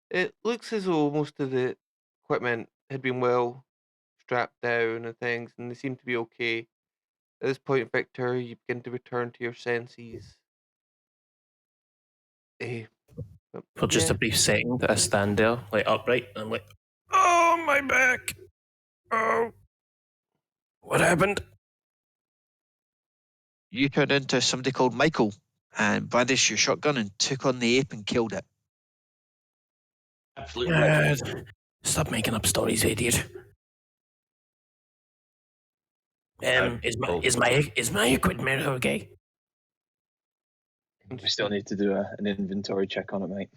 It looks as though most of the equipment had been well strapped down and things, and they seem to be okay. At this point, Victor, you begin to return to your senses. For just a brief second, I stand there, like upright, and I'm like, oh, my back. Oh. What happened? You turned into somebody called Michael and brandished your shotgun and took on the ape and killed it. Absolutely right. Stop making up stories, idiot. Is my equipment okay? We still need to do an inventory check on it, mate.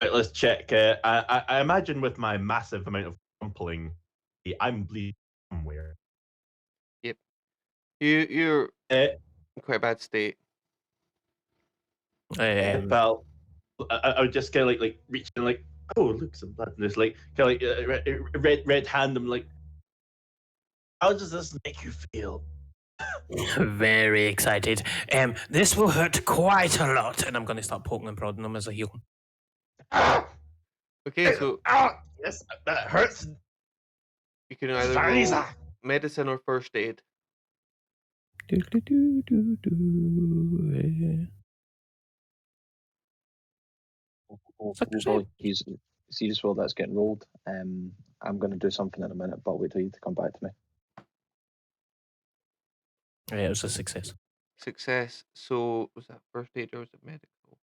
Right, let's check. I imagine with my massive amount of crumpling, I'm bleeding somewhere. Yep. You're in quite a bad state. Well, I would just kind of like reach and like, oh, look, some blood. And there's like kind of like red hand. I'm like, how does this make you feel? Very excited. This will hurt quite a lot, and I'm going to start poking and prodding him as I heal. Okay, so yes, that hurts. you can either roll medicine or first aid. Do, do, do, do, do. Suckers in. Apologies, serious while that's getting rolled. I'm going to do something in a minute, but I'll wait till you to come back to me. Yeah, it was a success. Success. So was that first aid or was it medical?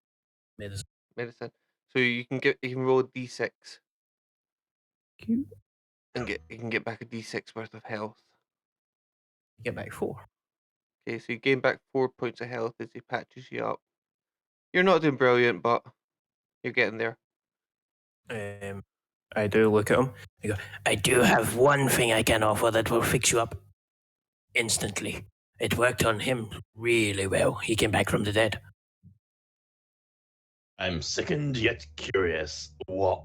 Medicine. Medicine. So you can roll a d6 Cute. and you can get back a d6 worth of health. Get back 4. Okay, so you gain back 4 points of health as he patches you up. You're not doing brilliant, but you're getting there. I do look at him. I go, I do have one thing I can offer that will fix you up instantly. It worked on him really well. He came back from the dead. I'm sickened yet curious. What?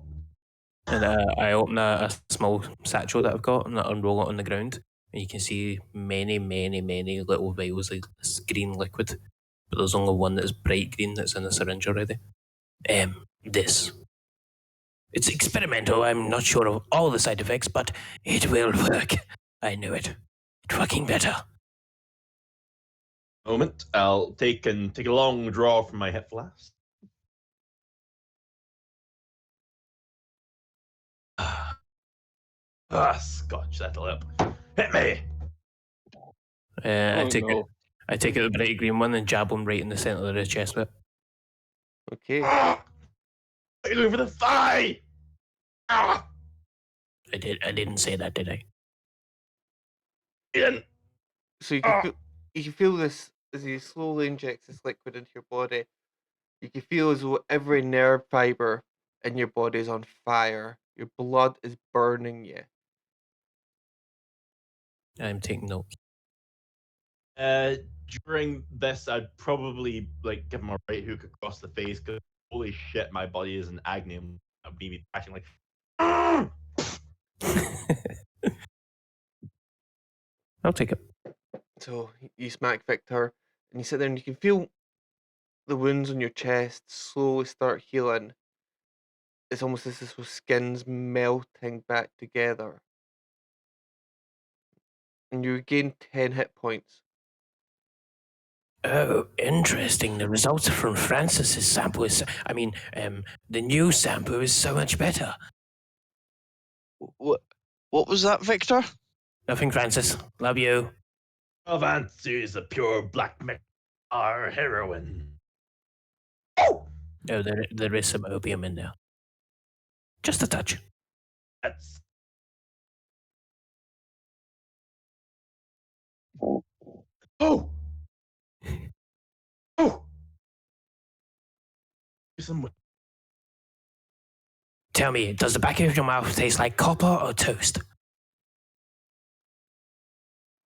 And I open a small satchel that I've got and I unroll it on the ground. And you can see many, many, many little vials of this green liquid. But there's only one that's bright green that's in the syringe already. This. It's experimental. I'm not sure of all the side effects, but it will work. I know it. It fucking better. Moment. I'll take a long draw from my hip flask. Scotch, that'll help. Hit me! I take out the bright green one and jab him right in the centre of the chest bit. Okay. Ah! You're going for the thigh! Ah! I didn't say that, did I? Ian! So you can feel this as he slowly injects this liquid into your body. You can feel as though every nerve fiber in your body is on fire. Your blood is burning you. I'm taking notes. During this, I'd probably give him a right hook across the face because holy shit, my body is in agony. I'd be acting like. I'll take it. So you smack Victor, and you sit there, and you can feel the wounds on your chest slowly start healing. It's almost as if skin's melting back together. And you regain 10 hit points. Oh, interesting. The results from Francis's sample the new sample is so much better. What was that, Victor? Nothing, Francis. Love you. Avanti is a pure black our heroine. Oh! Oh, there is some opium in there. Just a touch. That's. Oh! Oh! Tell me, does the back of your mouth taste like copper or toast?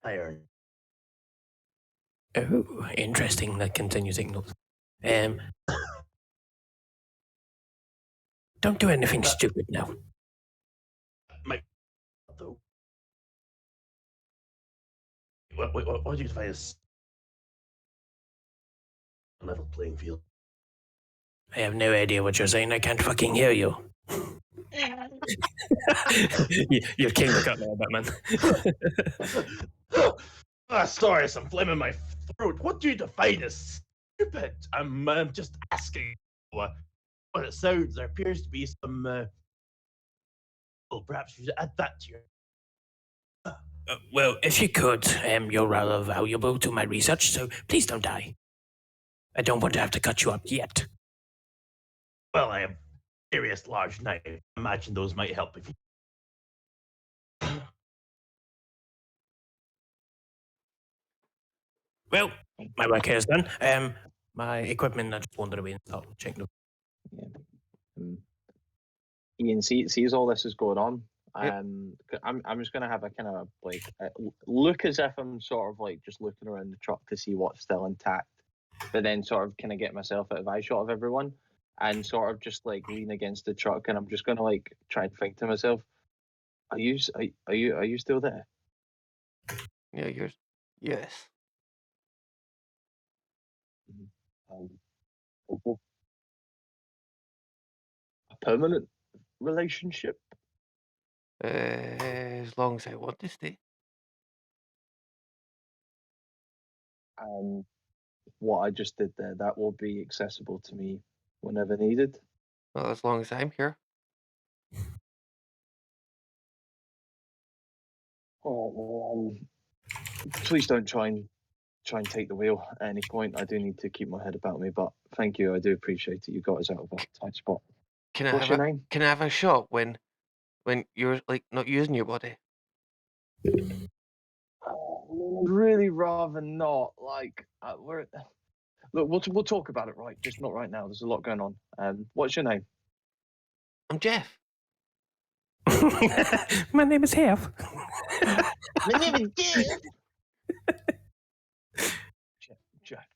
Iron. Oh, interesting. That continues taking notes. Don't do anything stupid now. Though. What do you define as a level playing field? I have no idea what you're saying. I can't fucking hear you. You're king the cut there, Batman. Sorry, some phlegm in my throat. What do you define as stupid? I'm just asking what it sounds. There appears to be some. Well, perhaps you should add that to your. Well, if you could, you're rather valuable to my research, so please don't die. I don't want to have to cut you up yet. Well, I have serious large knife. I imagine those might help if you. Well, my work here is done. My equipment, I just wander away and start checking them. Yeah. Ian sees all this is going on. Yep. I'm just gonna have a kind of look as if I'm sort of just looking around the truck to see what's still intact, but then sort of kind of get myself out of eye shot of everyone and sort of just lean against the truck, and I'm just gonna try and think to myself, are you still there? Yeah, yes. A permanent relationship? As long as I want to stay. And what I just did there, that will be accessible to me whenever needed. Well, as long as I'm here. Please don't try and take the wheel at any point. I do need to keep my head about me, but thank you. I do appreciate it. You got us out of a tight spot. What's your name? Can I have a shot when you're like not using your body? Really rather not. Like look, we'll talk about it, right? Just not right now. There's a lot going on. What's your name? I'm Jeff. My name is Jeff. My name is Jeff. Jeff.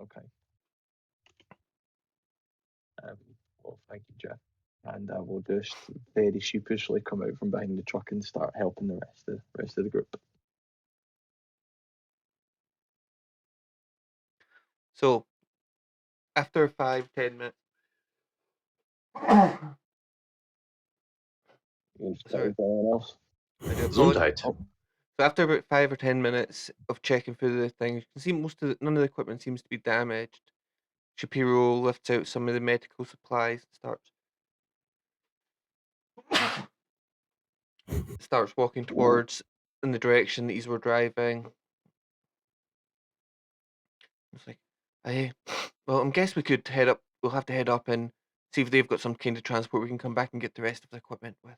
Okay. Well, thank you, Jeff. And we'll just very sheepishly come out from behind the truck and start helping the rest of the group. So, after 5-10 minutes. Sorry. Else? I do Gesundheit. So after about 5 or 10 minutes of checking through the thing, you can see none of the equipment seems to be damaged. Shapiro lifts out some of the medical supplies and starts walking towards in the direction that were driving. It's like, well, I guess we could head up. We'll have to head up and see if they've got some kind of transport we can come back and get the rest of the equipment with.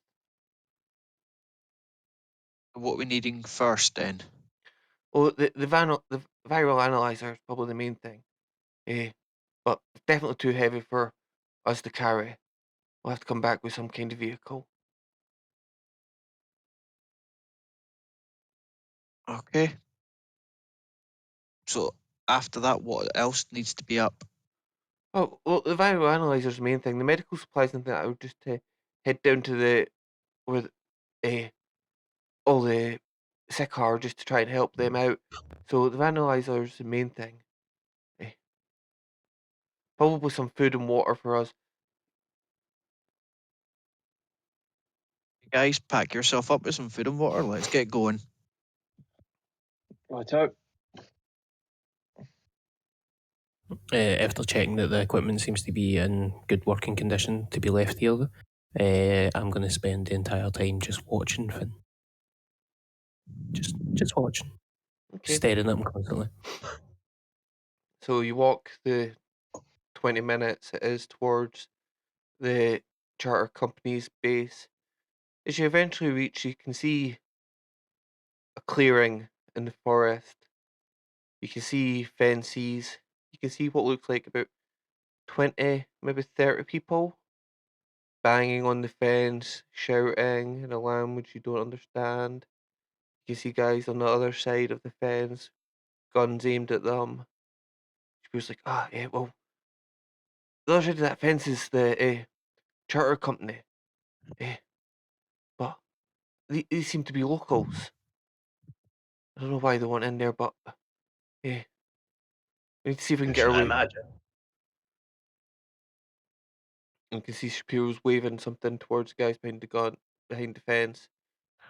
What are we needing first then? Well, the viral analyzer is probably the main thing. But it's definitely too heavy for us to carry. We'll have to come back with some kind of vehicle. Okay. So after that, what else needs to be up? Oh, well, the viral analyzer is the main thing. The medical supplies and that I would just head down to where all the sick are just to try and help them out. So the analyzer is the main thing. Probably some food and water for us. Guys, pack yourself up with some food and water. Let's get going. Right out. After checking that the equipment seems to be in good working condition to be left here, I'm going to spend the entire time just watching Finn. Just watching. Okay. Staring at him constantly. So you walk the 20 minutes it is towards the charter company's base. As you eventually reach, you can see a clearing in the forest. You can see fences. You can see what looks like about 20, maybe 30 people banging on the fence, shouting in a language you don't understand. You can see guys on the other side of the fence, guns aimed at them. She was like, well, the other side of that fence is the charter company. But these seem to be locals. I don't know why they want in there, but we need to see if we can get Should our I way. imagine? You can see Shapiro's waving something towards the guys behind the fence.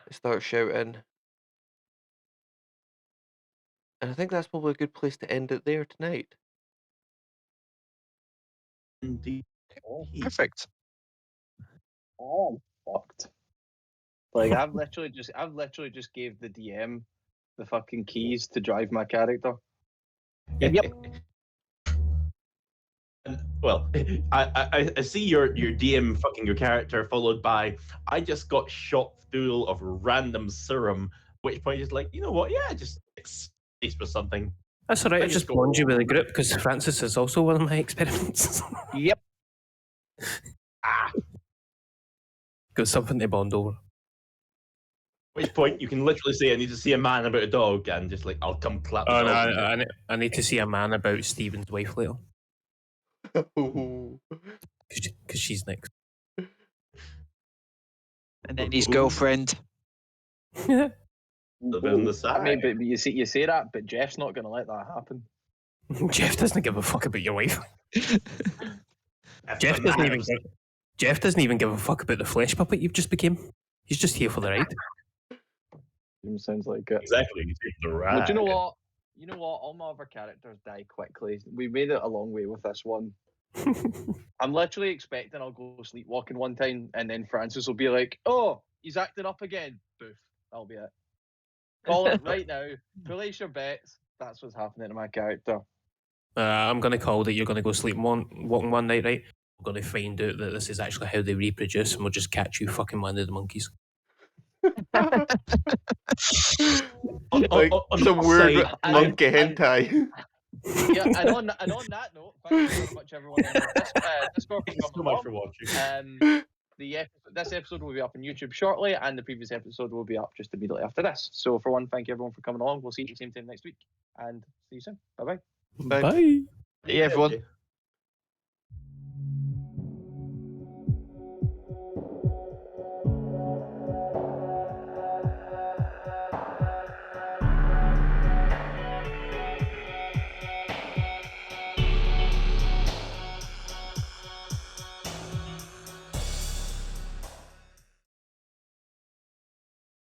They start shouting. And I think that's probably a good place to end it there tonight. Indeed. Perfect. Oh, I'm fucked. Like I've literally just gave the DM the fucking keys to drive my character. Yep. Well, I see your DM fucking your character, followed by I just got shot full of random serum. At which point he's like, you know what? Yeah, just space for something. That's alright, I I just just go bond you with along the group because Francis is also one of my experiments. Yep. Got something to bond over. At which point you can literally say, I need to see a man about a dog, and just like, I'll come clap the Oh, no, dog. I need to see a man about Stephen's wife later. Ooh. Because she's next. And then his Ooh. girlfriend. A bit on the side. I mean, but you say that, but Jeff's not going to let that happen. Jeff doesn't give a fuck about your wife. That's Jeff the doesn't man even of- give, Jeff doesn't even give a fuck about the flesh puppet you've just became. He's just here for the ride. Sounds like it. Exactly. You take the ride. Well, do you know what? you know what? All my other characters die quickly. We made it a long way with this one. I'm literally expecting I'll go sleepwalking one time, and then Francis will be like, "Oh, he's acting up again." Boof. That'll be it. Call it right now. Place your bets. That's what's happening to my character. I'm going to call that you're going to go walking one night, right? We're going to find out that this is actually how they reproduce, and we'll just catch you fucking one of the monkeys. Like on some the weird side, monkey hentai. Yeah, and on that note, thank you very much, everyone. In the Discord Thanks for so coming much along. for watching. This episode will be up on YouTube shortly, and the previous episode will be up just immediately after this. So, for one, thank you everyone for coming along. We'll see you at the same time next week, and see you soon. Bye bye. Bye. Bye. Hey, everyone. Okay.